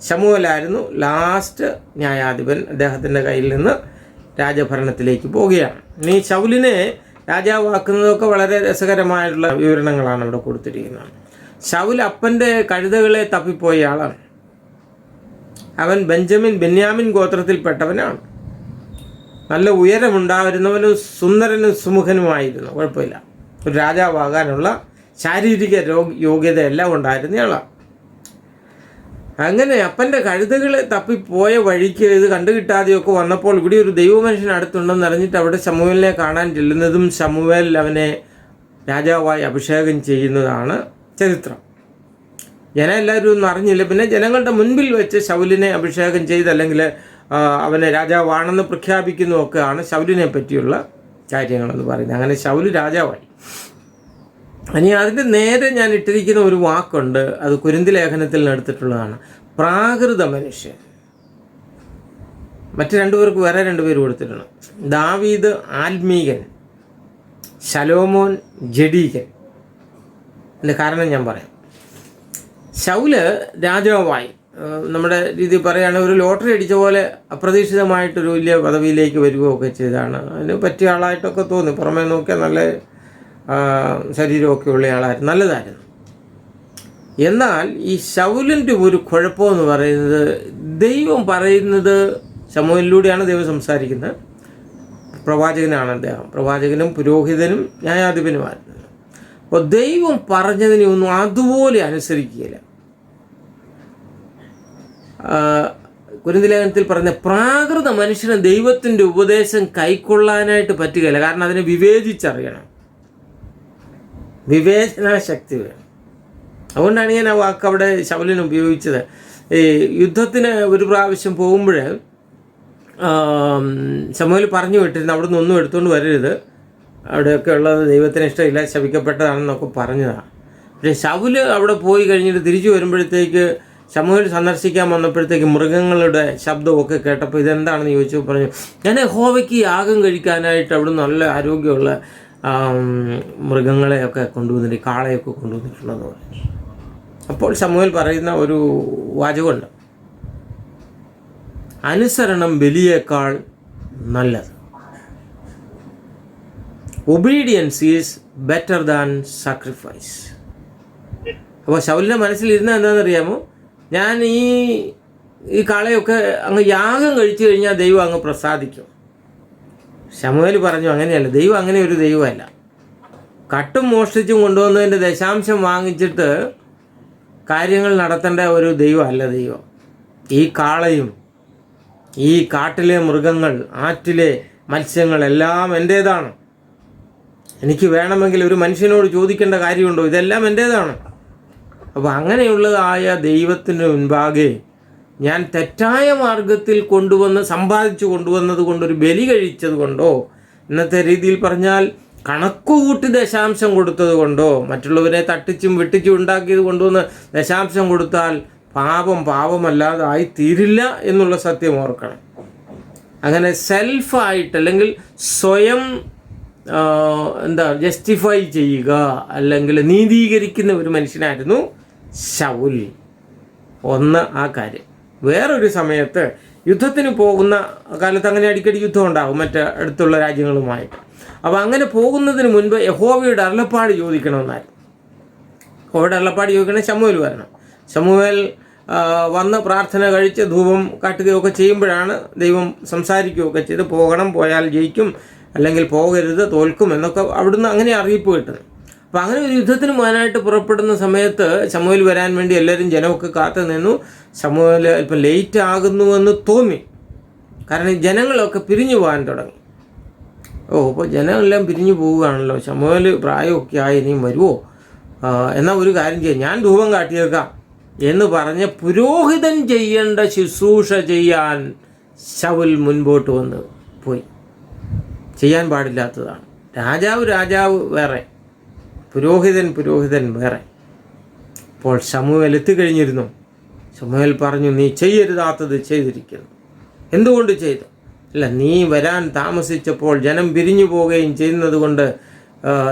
[SPEAKER 1] ശമൂവേലായിരുന്നു ലാസ്റ്റ് ന്യായാധിപൻ. അദ്ദേഹത്തിൻ്റെ കയ്യിൽ നിന്ന് രാജഭരണത്തിലേക്ക് പോവുകയാണ്. ഇനി ശൗലിനെ രാജാവാക്കുന്നതൊക്കെ വളരെ രസകരമായിട്ടുള്ള വിവരണങ്ങളാണ് ഇവിടെ കൊടുത്തിരിക്കുന്നത്. ശൗൽ അപ്പൻ്റെ കഴുതകളെ തപ്പിപ്പോയ ആളാണ്. അവൻ ബെന്യാമിൻ ഗോത്രത്തിൽപ്പെട്ടവനാണ്. നല്ല ഉയരമുണ്ടായിരുന്നവനും സുന്ദരനും സുമുഖനുമായിരുന്നു. കുഴപ്പമില്ല, ഒരു രാജാവാകാനുള്ള ശാരീരിക യോഗ്യതയെല്ലാം ഉണ്ടായിരുന്നയാളാണ്. അങ്ങനെ അപ്പൻ്റെ കഴുതകളെ തപ്പിപ്പോയ വഴിക്ക് ഇത് കണ്ടുകിട്ടാതെയൊക്കെ വന്നപ്പോൾ ഇവിടെ ഒരു ദൈവമനുഷ്യൻ അടുത്തുണ്ടെന്ന് അറിഞ്ഞിട്ട് അവിടെ ശമൂവേലിനെ കാണാൻ ചെല്ലുന്നതും ശമൂവേൽ അവനെ രാജാവായി അഭിഷേകം ചെയ്യുന്നതാണ് ചരിത്രം. ജനം എല്ലാവരും ഒന്നും അറിഞ്ഞില്ല. പിന്നെ ജനങ്ങളുടെ മുൻപിൽ വെച്ച് ശൗലിനെ അഭിഷേകം ചെയ്ത് അല്ലെങ്കിൽ അവനെ രാജാവാണെന്ന് പ്രഖ്യാപിക്കുന്നതൊക്കെയാണ് ശൗലിനെ പറ്റിയുള്ള കാര്യങ്ങളെന്ന് പറയുന്നത്. അങ്ങനെ ശൗല് രാജാവായി. ഇനി അതിൻ്റെ നേരെ ഞാൻ ഇട്ടിരിക്കുന്ന ഒരു വാക്കുണ്ട്, അത് കൊരിന്തി ലേഖനത്തിൽ നിന്ന് എടുത്തിട്ടുള്ളതാണ്. പ്രാകൃത മനുഷ്യൻ. മറ്റ് 2 പേർക്ക് വേറെ 2 പേര് കൊടുത്തിട്ടുണ്ട്. ദാവീദ് ആത്മീകൻ, ശലോമോൻ ജഡീകൻ. അതിൻ്റെ കാരണം ഞാൻ പറയാം. ശൗല് രാജാവായി. നമ്മുടെ രീതി പറയുകയാണെങ്കിൽ ഒരു ലോട്ടറി അടിച്ച പോലെ അപ്രതീക്ഷിതമായിട്ടൊരു വലിയ പദവിയിലേക്ക് വരികയൊക്കെ ചെയ്താണ്. അതിന് പറ്റിയ ആളായിട്ടൊക്കെ തോന്നി. പുറമേ നോക്കിയാൽ നല്ല ശരീരമൊക്കെ ഉള്ള ആളായിരുന്നു, നല്ലതായിരുന്നു. എന്നാൽ ഈ ശൗലിൻ്റെ ഒരു കുഴപ്പമെന്ന് പറയുന്നത്, ദൈവം പറയുന്നത് ശമൂവേലിലൂടെയാണ് ദൈവം സംസാരിക്കുന്നത്. പ്രവാചകനാണ് അദ്ദേഹം. പ്രവാചകനും പുരോഹിതനും ന്യായാധിപനുമായിരുന്നു. അപ്പോൾ ദൈവം പറഞ്ഞതിനെ ഒന്നും അതുപോലെ അനുസരിക്കുകയില്ല. കൊരിന്തി ലേഖനത്തിൽ പറഞ്ഞ പ്രാകൃത മനുഷ്യന് ദൈവത്തിൻ്റെ ഉപദേശം കൈക്കൊള്ളാനായിട്ട് പറ്റുകയില്ല. കാരണം അതിനെ വിവേചിച്ചറിയണം, വിവേചനാശക്തി വേണം. അതുകൊണ്ടാണ് ഞാൻ ആ വാക്ക് അവിടെ ശൗലിന് ഉപയോഗിച്ചത്. ഈ യുദ്ധത്തിന് ഒരു പ്രാവശ്യം പോകുമ്പോൾ ശമൂവേൽ പറഞ്ഞു വിട്ടിരുന്നു, അവിടെ നിന്ന് ഒന്നും എടുത്തുകൊണ്ട് വരരുത്, അവിടെയൊക്കെ ഉള്ളത് ദൈവത്തിന് ഇഷ്ടമില്ല, ശപിക്കപ്പെട്ടതാണെന്നൊക്കെ പറഞ്ഞതാണ്. പക്ഷേ ശൗല് അവിടെ പോയി കഴിഞ്ഞിട്ട് തിരിച്ചു വരുമ്പോഴത്തേക്ക് ശമൂവേൽ സന്ദർശിക്കാൻ വന്നപ്പോഴത്തേക്ക് മൃഗങ്ങളുടെ ശബ്ദമൊക്കെ കേട്ടപ്പോൾ ഇതെന്താണെന്ന് ചോദിച്ചു. പറഞ്ഞു, ഞാൻ യഹോവയ്ക്ക് യാഗം കഴിക്കാനായിട്ട് അവിടെ നല്ല ആരോഗ്യമുള്ള മൃഗങ്ങളെയൊക്കെ കൊണ്ടുവന്നിട്ട്, കാളയൊക്കെ കൊണ്ടുവന്നിട്ടുണ്ടെന്ന് പറഞ്ഞു. അപ്പോൾ ശമൂവേൽ പറയുന്ന ഒരു വാചകമുണ്ട്, അനുസരണം ബലിയേക്കാൾ നല്ലത്. Obedience is better than sacrifice. അപ്പോൾ ശൗലിൻ്റെ മനസ്സിലിരുന്ന എന്താണെന്നറിയാമോ, ഞാൻ ഈ കാളയൊക്കെ അങ്ങ് യാഗം കഴിച്ചു കഴിഞ്ഞാൽ ദൈവം അങ്ങ് പ്രസാദിക്കും. ശമൂവേൽ പറഞ്ഞു, അങ്ങനെയല്ല, ദൈവം അങ്ങനെ ഒരു ദൈവമല്ല. കട്ടും മോഷ്ടിച്ചും കൊണ്ടുവന്നതിൻ്റെ ദശാംശം വാങ്ങിച്ചിട്ട് കാര്യങ്ങൾ നടത്തേണ്ട ഒരു ദൈവമല്ല ദൈവം. ഈ കാളയും ഈ കാട്ടിലെ മൃഗങ്ങൾ, ആറ്റിലെ മത്സ്യങ്ങളെല്ലാം എൻ്റേതാണ്. എനിക്ക് വേണമെങ്കിൽ ഒരു മനുഷ്യനോട് ചോദിക്കേണ്ട കാര്യമുണ്ടോ? ഇതെല്ലാം എൻ്റേതാണ്. അപ്പോൾ അങ്ങനെയുള്ളതായ ദൈവത്തിന് മുൻപാകെ ഞാൻ തെറ്റായ മാർഗത്തിൽ സമ്പാദിച്ചു കൊണ്ടുവന്നത് കൊണ്ടൊരു ബലി കഴിച്ചത് കൊണ്ടോ, ഇന്നത്തെ രീതിയിൽ പറഞ്ഞാൽ കണക്കുകൂട്ടി ദശാംശം കൊടുത്തത് കൊണ്ടോ, മറ്റുള്ളവരെ തട്ടിച്ചും വെട്ടിച്ചും ഉണ്ടാക്കിയത് കൊണ്ടുവന്ന് ദശാംശം കൊടുത്താൽ പാപമല്ലാതെ ആയി തീരില്ല എന്നുള്ള സത്യം ഓർക്കണം. അങ്ങനെ സെൽഫായിട്ട് അല്ലെങ്കിൽ സ്വയം ജസ്റ്റിഫൈ ചെയ്യുക അല്ലെങ്കിൽ നീതീകരിക്കുന്ന ഒരു മനുഷ്യനായിരുന്നു ശൗൽ. ഒന്ന് ആ കാര്യം. വേറൊരു സമയത്ത് യുദ്ധത്തിന് പോകുന്ന കാലത്ത് അങ്ങനെ അടിക്കടി യുദ്ധം ഉണ്ടാകും അടുത്തുള്ള രാജ്യങ്ങളുമായിട്ട്. അപ്പോൾ അങ്ങനെ പോകുന്നതിന് മുൻപ് യഹോവയുടെ അരുളപ്പാട് ചോദിക്കണമെന്നായിരുന്നു. യഹോവയുടെ അരുളപ്പാട് ചോദിക്കണമെങ്കിൽ ശമൂവേൽ വരണം. ശമൂവേൽ വന്ന് പ്രാർത്ഥന കഴിച്ച് ധൂപം കാട്ടുകയൊക്കെ ചെയ്യുമ്പോഴാണ് ദൈവം സംസാരിക്കുകയൊക്കെ ചെയ്ത് പോകണം, പോയാൽ ജയിക്കും, അല്ലെങ്കിൽ പോകരുത്, തോൽക്കും എന്നൊക്കെ അവിടുന്ന് അങ്ങനെ അറിയിപ്പ് കിട്ടുന്നത്. അപ്പോൾ അങ്ങനെ ഒരു യുദ്ധത്തിന് പോകാനായിട്ട് പുറപ്പെടുന്ന സമയത്ത് ശമൂവേൽ വരാൻ വേണ്ടി എല്ലാവരും ജനമൊക്കെ കാത്തു നിന്നു. ശമൂവേൽ ഇപ്പം ലേറ്റ് ആകുന്നുവെന്ന് തോന്നി, കാരണം ജനങ്ങളൊക്കെ പിരിഞ്ഞു പോകാൻ തുടങ്ങി. അപ്പോൾ ജനമെല്ലാം പിരിഞ്ഞു പോവുകയാണല്ലോ, ശമൂവേൽ പ്രായമൊക്കെ ആയി, ഇനിയും വരുമോ, എന്നാൽ ഒരു കാര്യം ചെയ്യാം, ഞാൻ ധൂപം കാട്ടിയേക്കാം എന്ന് പറഞ്ഞ് പുരോഹിതൻ ചെയ്യേണ്ട ശുശ്രൂഷ ചെയ്യാൻ ശൗൽ മുൻപോട്ട് വന്ന് പോയി. ചെയ്യാൻ പാടില്ലാത്തതാണ്. രാജാവ് വേറെ, പുരോഹിതൻ വേറെ. അപ്പോൾ ശമൂവേൽ എത്തിക്കഴിഞ്ഞിരുന്നു. ശമൂവേൽ പറഞ്ഞു, നീ ചെയ്യരുതാത്തത് ചെയ്തിരിക്കുന്നു. എന്തുകൊണ്ട് ചെയ്തു? അല്ല, നീ വരാൻ താമസിച്ചപ്പോൾ ജനം പിരിഞ്ഞു പോവുകയും ചെയ്യുന്നത് കൊണ്ട്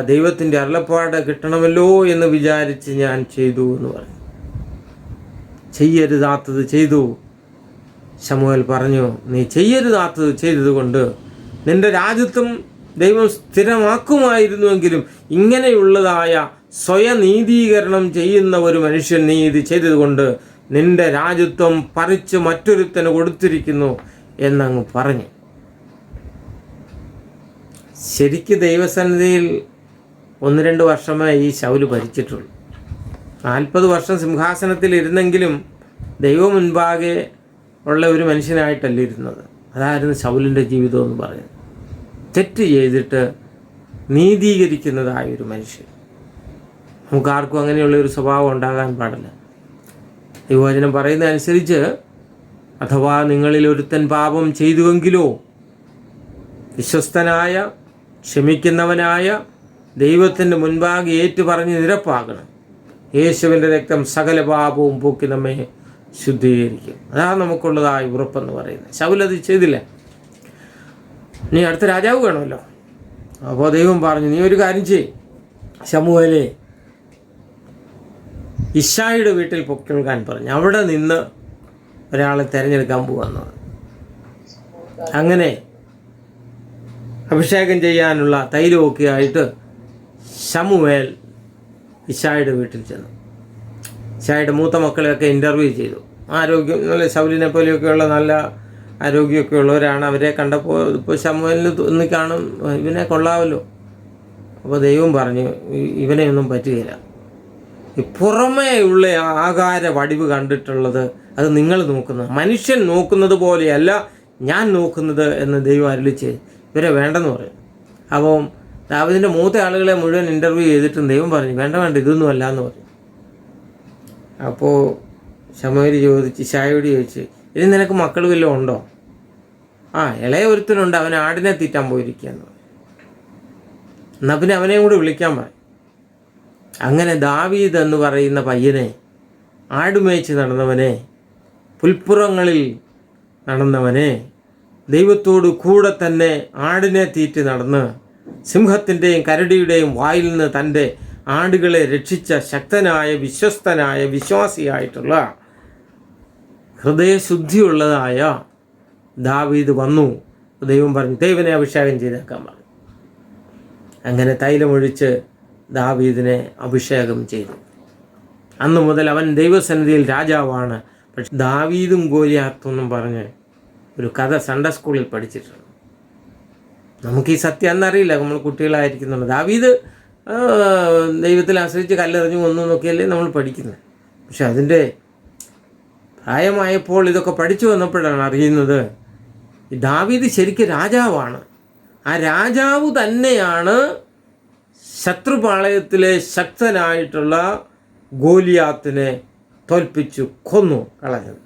[SPEAKER 1] ദൈവത്തിൻ്റെ അരുളപ്പാട് കിട്ടണമല്ലോ എന്ന് വിചാരിച്ച് ഞാൻ ചെയ്തു എന്ന് പറഞ്ഞു. ചെയ്യരുതാത്തത് ചെയ്തു. ശമൂവേൽ പറഞ്ഞു, നീ ചെയ്യരുതാത്തത് ചെയ്തതുകൊണ്ട് നിന്റെ രാജ്യത്വം ദൈവം സ്ഥിരമാക്കുമായിരുന്നുവെങ്കിലും ഇങ്ങനെയുള്ളതായ സ്വയനീതീകരണം ചെയ്യുന്ന ഒരു മനുഷ്യൻ നീ ഇത് ചെയ്തതുകൊണ്ട് നിന്റെ രാജ്യത്വം പറിച്ച് മറ്റൊരുത്തന് കൊടുത്തിരിക്കുന്നു എന്നങ്ങ് പറഞ്ഞു. ശരിക്ക് ദൈവസന്നിധിയിൽ 1-2 വർഷമേ ഈ ശൗല് ഭരിച്ചിട്ടുള്ളൂ. 40 വർഷം സിംഹാസനത്തിൽ ഇരുന്നെങ്കിലും ദൈവം മുൻപാകെ ഉള്ള ഒരു മനുഷ്യനായിട്ടല്ല ഇരുന്നത്. അതായിരുന്നു ശൗലിൻ്റെ ജീവിതം എന്ന് പറയുന്നത്. തെറ്റ് ചെയ്തിട്ട് നീതീകരിക്കുന്നതായ ഒരു മനുഷ്യൻ. നമുക്കാർക്കും അങ്ങനെയുള്ള ഒരു സ്വഭാവം ഉണ്ടാകാൻ പാടില്ല. ദൈവവചനം പറയുന്നതനുസരിച്ച്, അഥവാ നിങ്ങളിൽ ഒരുത്തൻ പാപം ചെയ്തുവെങ്കിലോ വിശ്വസ്തനായ ക്ഷമിക്കുന്നവനായ ദൈവത്തിൻ്റെ മുൻപാകെ ഏറ്റുപറഞ്ഞ് നിരപ്പാകണം. യേശുവിൻ്റെ രക്തം സകല പാപവും പോക്കി നമ്മെ ശുദ്ധീകരിക്കും. അതാണ് നമുക്കുള്ളതായ ഉറപ്പെന്ന് പറയുന്നത്. ശൗൽ അത് ചെയ്തില്ല. നീ അടുത്ത രാജാവ് വേണമല്ലോ. അപ്പോൾ ദൈവം പറഞ്ഞു, നീ ഒരു കാര്യം ചെയ്യ്, ശമൂവേലേ, ഇശ്ശായിയുടെ വീട്ടിൽ പൊക്കിൾക്കാൻ പറഞ്ഞു. അവിടെ നിന്ന് ഒരാളെ തിരഞ്ഞെടുക്കാൻ പോകാമെന്ന് പറഞ്ഞു. അങ്ങനെ അഭിഷേകം ചെയ്യാനുള്ള തൈലമൊക്കെ ആയിട്ട് ശമൂവേൽ ഇശ്ശായിയുടെ വീട്ടിൽ ചെന്നു. ഇശ്ശായിയുടെ മൂത്ത മക്കളെയൊക്കെ ഇൻ്റർവ്യൂ ചെയ്തു. ആരോഗ്യം നല്ല ശൗലിനെ പോലെയൊക്കെയുള്ള നല്ല ആരോഗ്യമൊക്കെ ഉള്ളവരാണ്. അവരെ കണ്ടപ്പോൾ ഇപ്പോൾ ശമൂവേലിന് ഒന്ന് കാണും, ഇവനെ കൊള്ളാമല്ലോ. അപ്പോൾ ദൈവം പറഞ്ഞു, ഇവനെ ഒന്നും പറ്റുകയില്ല. ഈ പുറമേ ഉള്ള ആകാര വടിവ് കണ്ടിട്ടുള്ളത് അത് നിങ്ങൾ നോക്കുന്നത്, മനുഷ്യൻ നോക്കുന്നത് പോലെയല്ല ഞാൻ നോക്കുന്നത് എന്ന് ദൈവം അരുളിച്ച് ഇവരെ വേണ്ടെന്ന് പറയും. അപ്പം ദാവീദിൻ്റെ മൂത്ത ആളുകളെ മുഴുവൻ ഇൻ്റർവ്യൂ ചെയ്തിട്ടും ദൈവം പറഞ്ഞു, വേണ്ട ഇതൊന്നും അല്ല എന്ന് പറഞ്ഞു. അപ്പോൾ ശമൂവേൽ ഇശ്ശായിയോട് ചോദിച്ച്, ഇനി നിനക്ക് മക്കൾ വല്ലതും ഉണ്ടോ? ഇളയ ഒരുത്തനുണ്ട്, അവൻ ആടിനെ തീറ്റാൻ പോയിരിക്കുകയെന്ന് പറഞ്ഞു. എന്നാൽ പിന്നെ അവനെയും കൂടി വിളിക്കാൻ പറയും. അങ്ങനെ ദാവീദ് എന്ന് പറയുന്ന പയ്യനെ, ആടുമേച്ച് നടന്നവനെ, പുൽപ്പുറങ്ങളിൽ നടന്നവനെ, ദൈവത്തോട് കൂടെ തന്നെ ആടിനെ തീറ്റി നടന്ന് സിംഹത്തിൻ്റെയും കരടിയുടെയും വായിൽ നിന്ന് തൻ്റെ ആടുകളെ രക്ഷിച്ച ശക്തനായ വിശ്വസ്തനായ വിശ്വാസിയായിട്ടുള്ള ഹൃദയശുദ്ധിയുള്ളതായ ദാവീദ് വന്നു. ദൈവം പറഞ്ഞു, ദൈവനെ അഭിഷേകം ചെയ്തേക്കാൻ പറഞ്ഞു. അങ്ങനെ തൈലമൊഴിച്ച് ദാവീദിനെ അഭിഷേകം ചെയ്തു. അന്നു മുതൽ അവൻ ദൈവസന്നിധിയിൽ രാജാവാണ്. പക്ഷെ ദാവീദും ഗോലിയാത്തെന്നും പറഞ്ഞ് ഒരു കഥ സൺഡേ സ്കൂളിൽ പഠിച്ചിട്ടുണ്ട്. നമുക്ക് ഈ സത്യം അന്നറിയില്ല, നമ്മൾ കുട്ടികളായിരിക്കുന്നുണ്ട്. ദാവീദ് ദൈവത്തിൽ ആശ്രയിച്ച് കല്ലെറിഞ്ഞു കൊന്നു നോക്കിയല്ലേ നമ്മൾ പഠിക്കുന്നത്. പക്ഷെ അതിൻ്റെ പ്രായമായപ്പോൾ ഇതൊക്കെ പഠിച്ചു വന്നപ്പോഴാണ് അറിയുന്നത്, ഈ ദാവീദ് ശരിക്കും രാജാവാണ്. ആ രാജാവ് തന്നെയാണ് ശത്രുപാളയത്തിലെ ശക്തനായിട്ടുള്ള ഗോലിയാത്തിനെ തോൽപ്പിച്ചു കൊന്നു കളഞ്ഞത്.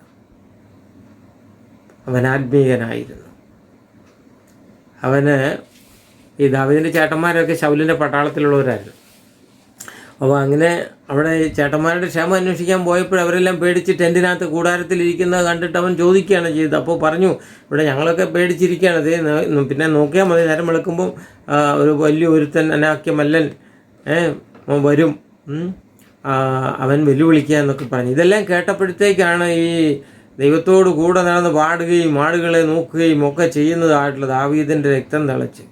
[SPEAKER 1] അവൻ ആത്മീയനായിരുന്നു. അവന് ഈ ദാവീദിൻ്റെ ചേട്ടന്മാരൊക്കെ ശൗലിൻ്റെ പട്ടാളത്തിലുള്ളവരായിരുന്നു. അപ്പോൾ അങ്ങനെ അവിടെ ചേട്ടന്മാരുടെ ക്ഷേമം അന്വേഷിക്കാൻ പോയപ്പോൾ അവരെല്ലാം പേടിച്ച് ടെൻറ്റിനകത്ത് കൂടാരത്തിലിരിക്കുന്നത് കണ്ടിട്ട് അവൻ ചോദിക്കുകയാണ് ചെയ്തത്. അപ്പോൾ പറഞ്ഞു, ഇവിടെ ഞങ്ങളൊക്കെ പേടിച്ചിരിക്കുകയാണ്, പിന്നെ നോക്കിയാൽ മതി, നേരം വെളുക്കുമ്പം ഒരു വലിയ ഒരുത്തൻ അനാക്യമല്ലൻ വരും, അവൻ വെല്ലുവിളിക്കുക എന്നൊക്കെ പറഞ്ഞു. ഇതെല്ലാം കേട്ടപ്പോഴത്തേക്കാണ് ഈ ദൈവത്തോട് കൂടെ നടന്ന് പാടുകയും ആടുകളെ നോക്കുകയും ഒക്കെ ചെയ്യുന്നതായിട്ടുള്ള ദാവീദിൻ്റെ രക്തം തിളച്ച്,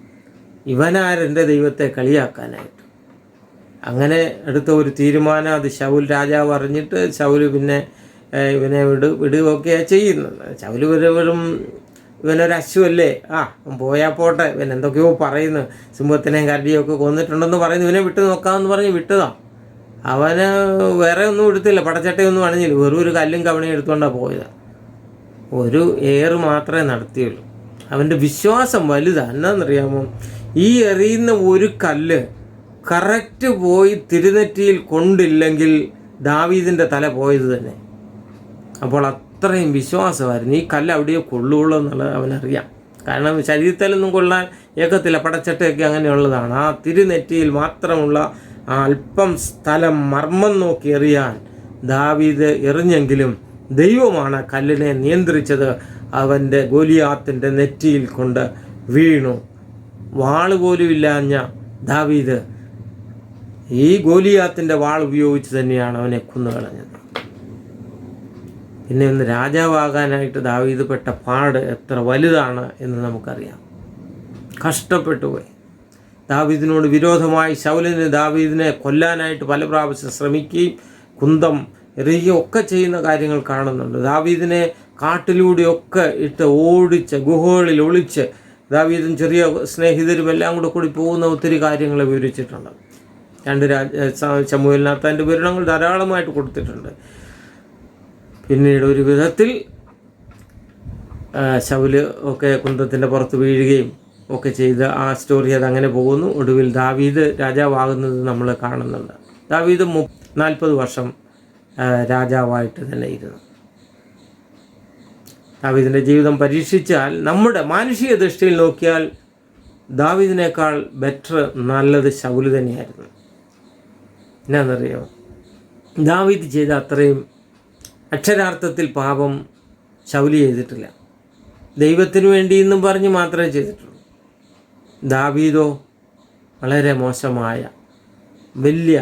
[SPEAKER 1] ഇവനാരെൻ്റെ ദൈവത്തെ കളിയാക്കാനായിട്ട്. അങ്ങനെ എടുത്ത ഒരു തീരുമാനം അത് ശൗൽ രാജാവ് അറിഞ്ഞിട്ട് ശൗൽ പിന്നെ ഇവനെ വിടുകയൊക്കെയാണ് ചെയ്യുന്നത്. ശൗൽ വെറും ഇവനൊരു അശ്വല്ലേ, പോയാൽ പോട്ടെ, ഇവൻ എന്തൊക്കെയോ പറയുന്നു, സിംഹത്തിനെയും കരടിയൊക്കെ കൊന്നിട്ടുണ്ടെന്ന് പറയുന്നു, ഇവനെ വിട്ടു നോക്കാമെന്ന് പറഞ്ഞ് വിട്ടതാ. അവന് വേറെ ഒന്നും എടുത്തില്ല, പടച്ചട്ടയൊന്നും അണിഞ്ഞില്ല, വെറും ഒരു കല്ലും കവണയും എടുത്തുകൊണ്ടാണ് പോയത്. ഒരു ഏറ് മാത്രമേ നടത്തിയുള്ളൂ. അവൻ്റെ വിശ്വാസം വലുതാണ്. എന്നാണെന്നറിയാമോ? ഈ എറിയുന്ന ഒരു കല്ല് കറക്റ്റ് പോയി തിരുനെറ്റിയിൽ കൊണ്ടില്ലെങ്കിൽ ദാവീദിൻ്റെ തല പോയത് തന്നെ. അപ്പോൾ അത്രയും വിശ്വാസമായിരുന്നു. ഈ കല്ല് അവിടെയോ കൊള്ളുള്ളൂ എന്നുള്ളത് അവനറിയാം. കാരണം ശരീരത്തിലൊന്നും കൊള്ളാൻ ഏക്കത്തില്ല, പടച്ചട്ടയൊക്കെ അങ്ങനെയുള്ളതാണ്. ആ തിരുനെറ്റിയിൽ മാത്രമുള്ള ആ അല്പം സ്ഥലം മർമ്മം നോക്കി എറിയാൻ ദാവീദ് എറിഞ്ഞെങ്കിലും ദൈവമാണ് കല്ലിനെ നിയന്ത്രിച്ചത്. അവൻ്റെ ഗോലിയാത്തിൻ്റെ നെറ്റിയിൽ കൊണ്ട് വീണു. വാൾ പോലും ഇല്ലാഞ്ഞ ദാവീദ് ഈ ഗോലിയാത്തിൻ്റെ വാൾ ഉപയോഗിച്ച് തന്നെയാണ് അവനെ കൊന്നുകളഞ്ഞത്. പിന്നെ ഒന്ന് രാജാവാകാനായിട്ട് ദാവീദ് പെട്ട പാട് എത്ര വലുതാണ് എന്ന് നമുക്കറിയാം. കഷ്ടപ്പെട്ടു പോയി. ദാവീദിനോട് വിരോധമായി ശൗലിന് ദാവീദിനെ കൊല്ലാനായിട്ട് പല പ്രാവശ്യം ശ്രമിക്കുകയും കുന്തം എറിയുകയും ഒക്കെ ചെയ്യുന്ന കാര്യങ്ങൾ കാണുന്നുണ്ട്. ദാവീദിനെ കാട്ടിലൂടെയൊക്കെ ഇട്ട് ഓടിച്ച് ഗുഹകളിൽ ഒളിച്ച് ദാവീദും ചെറിയ സ്നേഹിതരും എല്ലാം കൂടി പോകുന്ന ഒത്തിരി കാര്യങ്ങൾ വിവരിച്ചിട്ടുണ്ട്. 2 ശമൂവേലിനകത്ത് അതിൻ്റെ വിവരണങ്ങൾ ധാരാളമായിട്ട് കൊടുത്തിട്ടുണ്ട്. പിന്നീട് ഒരു വിധത്തിൽ ശൗല് ഒക്കെ കുന്തത്തിൻ്റെ പുറത്ത് വീഴുകയും ഒക്കെ ചെയ്ത് ആ സ്റ്റോറി അതങ്ങനെ പോകുന്നു. ഒടുവിൽ ദാവീദ് രാജാവാകുന്നത് നമ്മൾ കാണുന്നുണ്ട്. ദാവീദ് 40 വർഷം രാജാവായിട്ട് തന്നെ ഇരുന്നു. ദാവീദിൻ്റെ ജീവിതം പരീക്ഷിച്ചാൽ നമ്മുടെ മാനുഷിക ദൃഷ്ടിയിൽ നോക്കിയാൽ ദാവീദിനേക്കാൾ ബെറ്റർ, നല്ലത് ശൗല് തന്നെയായിരുന്നു. എന്നാണെന്നറിയോ? ദാവീദ് ചെയ്ത അത്രയും അക്ഷരാർത്ഥത്തിൽ പാപം ശൗല് ചെയ്തിട്ടില്ല. ദൈവത്തിന് വേണ്ടി എന്നും പറഞ്ഞ് മാത്രമേ ചെയ്തിട്ടുള്ളൂ. ദാവീദോ വളരെ മോശമായ വലിയ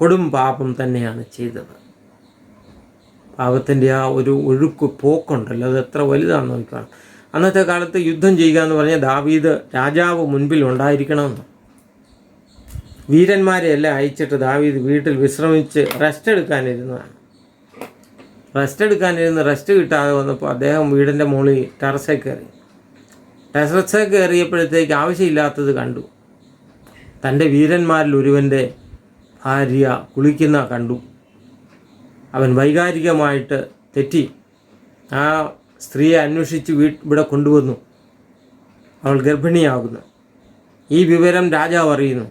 [SPEAKER 1] കൊടും പാപം തന്നെയാണ് ചെയ്തത്. പാപത്തിൻ്റെ ആ ഒരു ഒഴുക്ക് പോക്കുണ്ടല്ലോ, അത് എത്ര വലുതാണെന്ന് നോക്കണം. അന്നത്തെ കാലത്ത് യുദ്ധം ചെയ്യുക എന്ന് പറഞ്ഞാൽ ദാവീദ് രാജാവ് മുൻപിൽ ഉണ്ടായിരിക്കണമെന്ന്. വീരന്മാരെ എല്ലാം അയച്ചിട്ട് ദാവീദ് വീട്ടിൽ വിശ്രമിച്ച് റെസ്റ്റ് എടുക്കാനിരുന്നതാണ്. റെസ്റ്റ് കിട്ടാതെ വന്നപ്പോൾ അദ്ദേഹം വീടിൻ്റെ മുകളിൽ ടെറസേ കയറിയപ്പോഴത്തേക്ക് ആവശ്യമില്ലാത്തത് കണ്ടു. തൻ്റെ വീരന്മാരിൽ ഒരുവൻ്റെ ഭാര്യ കുളിക്കുന്ന കണ്ടു. അവൻ വൈകാരികമായിട്ട് തെറ്റി. ആ സ്ത്രീയെ അന്വേഷിച്ച് ഇവിടെ കൊണ്ടുവന്നു. അവൾ ഗർഭിണിയാകുന്നു. ഈ വിവരം രാജാവ് അറിയുന്നു.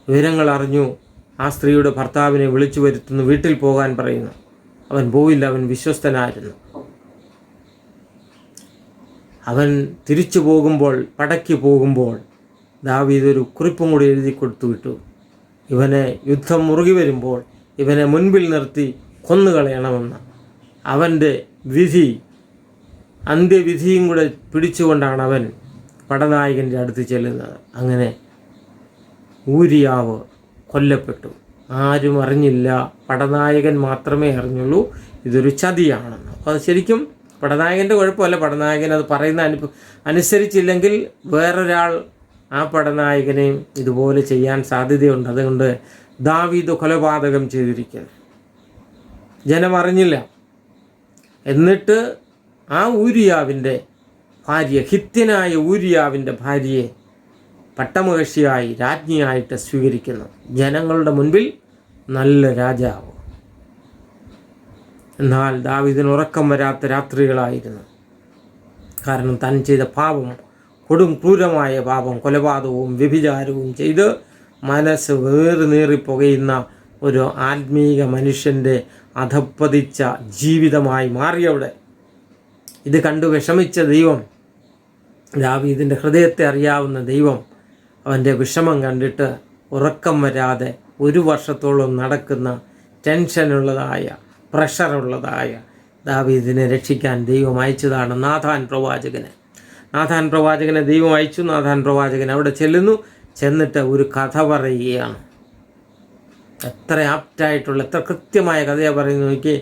[SPEAKER 1] വിവരങ്ങൾ അറിഞ്ഞു. ആ സ്ത്രീയുടെ ഭർത്താവിനെ വിളിച്ചു വരുത്തുന്നു. വീട്ടിൽ പോകാൻ പറയുന്നു. അവൻ പോയില്ല. അവൻ വിശ്വസ്തനായിരുന്നു. അവൻ തിരിച്ചു പോകുമ്പോൾ, പടയ്ക്ക് പോകുമ്പോൾ ദാവീദ് ഒരു കുറിപ്പും കൂടി എഴുതി കൊടുത്തു വിട്ടു. ഇവനെ യുദ്ധം മുറുകി വരുമ്പോൾ ഇവനെ മുൻപിൽ നിർത്തി കൊന്നുകളയണമെന്ന്. അവൻ്റെ വിധി, അന്ത്യവിധിയും കൂടെ പിടിച്ചുകൊണ്ടാണ് അവൻ പടനായകൻ്റെ അടുത്ത് ചെല്ലുന്നത്. അങ്ങനെ ഊരിയാവ് കൊല്ലപ്പെട്ടു. ആരും അറിഞ്ഞില്ല, പടനായകൻ മാത്രമേ അറിഞ്ഞുള്ളൂ ഇതൊരു ചതിയാണെന്ന്. അപ്പോൾ അത് ശരിക്കും പടനായകൻ്റെ കുഴപ്പമല്ല. പടനായകൻ അത് പറയുന്ന അനുസരിച്ചില്ലെങ്കിൽ വേറൊരാൾ ആ പടനായകനെയും ഇതുപോലെ ചെയ്യാൻ സാധ്യതയുണ്ട്. അതുകൊണ്ട് ദാവീദ് കൊലപാതകം ചെയ്തിരിക്കുന്നു. ജനം അറിഞ്ഞില്ല. എന്നിട്ട് ആ ഊരിയാവിൻ്റെ ഭാര്യ, ഹിത്യനായ ഊരിയാവിൻ്റെ ഭാര്യയെ പട്ടമഹർഷിയായി രാജ്ഞിയായിട്ട് സ്വീകരിക്കുന്നു. ജനങ്ങളുടെ മുൻപിൽ നല്ല രാജാവ്. എന്നാൽ ദാവീദിന് ഉറക്കം വരാത്ത രാത്രികളായിരുന്നു. കാരണം താൻ ചെയ്ത പാപം, കൊടും ക്രൂരമായ പാപം, കൊലപാതകവും വ്യഭിചാരവും ചെയ്ത് മനസ്സ് നീറിപ്പുകയുന്ന ഒരു ആത്മീക മനുഷ്യൻ്റെ അധപ്പതിച്ച ജീവിതമായി മാറിയവിടെ. ഇത് കണ്ടു വിഷമിച്ച ദൈവം, ദാവീദിൻ്റെ ഹൃദയത്തെ അറിയാവുന്ന ദൈവം, അവൻ്റെ വിഷമം കണ്ടിട്ട് ഉറക്കം വരാതെ 1 വർഷത്തോളം നടക്കുന്ന ടെൻഷനുള്ളതായ, പ്രഷറുള്ളതായ ദാവീദിനെ രക്ഷിക്കാൻ ദൈവം അയച്ചതാണ് നാഥാൻ പ്രവാചകനെ ദൈവം അയച്ചു. നാഥാൻ പ്രവാചകൻ അവിടെ ചെല്ലുന്നു. ചെന്നിട്ട് ഒരു കഥ പറയുകയാണ്. എത്ര ആപ്റ്റായിട്ടുള്ള, എത്ര കൃത്യമായ കഥയാണ് പറയുന്നത് നോക്കി.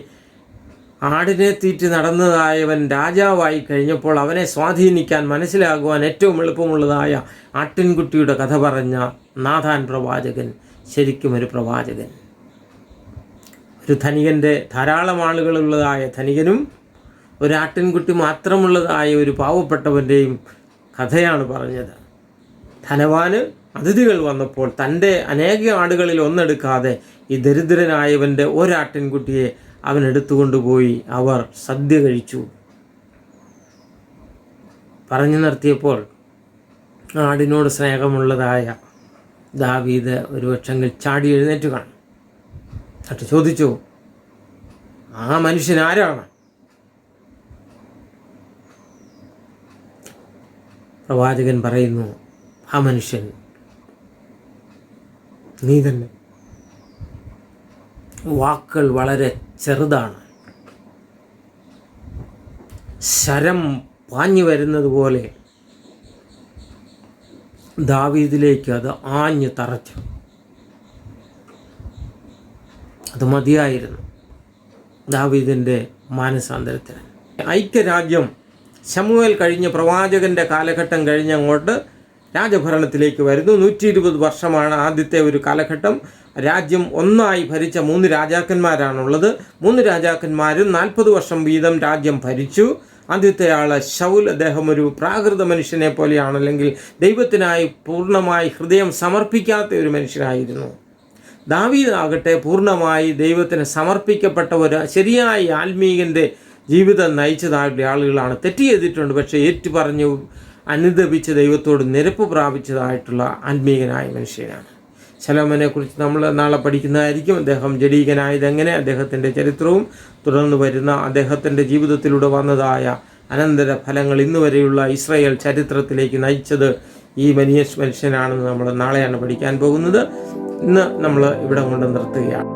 [SPEAKER 1] ആടിനെ തീറ്റി നടന്നതായവൻ രാജാവായി കഴിഞ്ഞപ്പോൾ അവനെ സ്വാധീനിക്കാൻ, മനസ്സിലാകുവാൻ ഏറ്റവും എളുപ്പമുള്ളതായ ആട്ടിൻകുട്ടിയുടെ കഥ പറഞ്ഞ നാഥാൻ പ്രവാചകൻ ശരിക്കും ഒരു പ്രവാചകൻ. ഒരു ധനികൻ്റെ, ധാരാളം ആളുകളുള്ളതായ ധനികനും ഒരാട്ടിൻകുട്ടി മാത്രമുള്ളതായ ഒരു പാവപ്പെട്ടവൻ്റെയും കഥയാണ് പറഞ്ഞത്. ധനവാന് അതിഥികൾ വന്നപ്പോൾ തൻ്റെ അനേക ആടുകളിൽ ഒന്നെടുക്കാതെ ഈ ദരിദ്രനായവൻ്റെ ഒരാട്ടിൻകുട്ടിയെ അവൻ എടുത്തുകൊണ്ടുപോയി അവർ സദ്യ കഴിച്ചു. പറഞ്ഞു നിർത്തിയപ്പോൾ ആടിനോട് സ്നേഹമുള്ളതായ ദാവീദ് ഒരു പക്ഷെങ്കിൽ ചാടി എഴുന്നേറ്റ് കാണും. എന്നിട്ട് ചോദിച്ചു, ആ മനുഷ്യൻ ആരാണ്? പ്രവാചകൻ പറയുന്നു, ആ മനുഷ്യൻ നീ തന്നെ. വാക്കുകൾ വളരെ ചെറുതാണ്. ശരം പാഞ്ഞു വരുന്നത് പോലെ ദാവീദിലേക്ക് അത് ആഞ്ഞു തറച്ചു. അത് മതിയായിരുന്നു ദാവീദിൻ്റെ മാനസാന്തരത്തിന്. ഐക്യരാജ്യം ശമൂവേൽ കഴിഞ്ഞ് പ്രവാചകൻ്റെ കാലഘട്ടം കഴിഞ്ഞങ്ങോട്ട് രാജഭരണത്തിലേക്ക് വരുന്നു. 120 വർഷമാണ് ആദ്യത്തെ ഒരു കാലഘട്ടം. രാജ്യം ഒന്നായി ഭരിച്ച 3 രാജാക്കന്മാരാണുള്ളത്. 3 രാജാക്കന്മാരും 40 വർഷം വീതം രാജ്യം ഭരിച്ചു. ആദ്യത്തെ ആൾ ശൗൽ. അദ്ദേഹം ഒരു പ്രാകൃത മനുഷ്യനെ പോലെയാണ്, അല്ലെങ്കിൽ ദൈവത്തിനായി പൂർണ്ണമായി ഹൃദയം സമർപ്പിക്കാത്ത ഒരു മനുഷ്യനായിരുന്നു. ദാവീദ് ആകട്ടെ പൂർണ്ണമായി ദൈവത്തിന് സമർപ്പിക്കപ്പെട്ട ഒരു ശരിയായ ആത്മീയൻ്റെ ജീവിതം നയിച്ചതായിട്ടുള്ള ആളുകളാണ്. തെറ്റ് ചെയ്തിട്ടുണ്ട്, പക്ഷേ ഏറ്റുപറഞ്ഞു അനുദപിച്ച് ദൈവത്തോട് നിരപ്പ് പ്രാപിച്ചതായിട്ടുള്ള ആത്മീയനായ മനുഷ്യനാണ്. ശലോമോനെ കുറിച്ച് നമ്മൾ നാളെ പഠിക്കുന്നതായിരിക്കും. അദ്ദേഹം ജഡീകനായതെങ്ങനെ, അദ്ദേഹത്തിൻ്റെ ചരിത്രവും തുടർന്ന് വരുന്ന അദ്ദേഹത്തിൻ്റെ ജീവിതത്തിലൂടെ വന്നതായ അനന്തര ഫലങ്ങൾ ഇന്ന് വരെയുള്ള ഇസ്രായേൽ ചരിത്രത്തിലേക്ക് നയിച്ചത് ഈ മനുഷ്യനാണെന്ന് നമ്മൾ നാളെയാണ് പഠിക്കാൻ പോകുന്നത്. ഇന്ന് നമ്മൾ ഇവിടെ കൊണ്ട് നിർത്തുകയാണ്.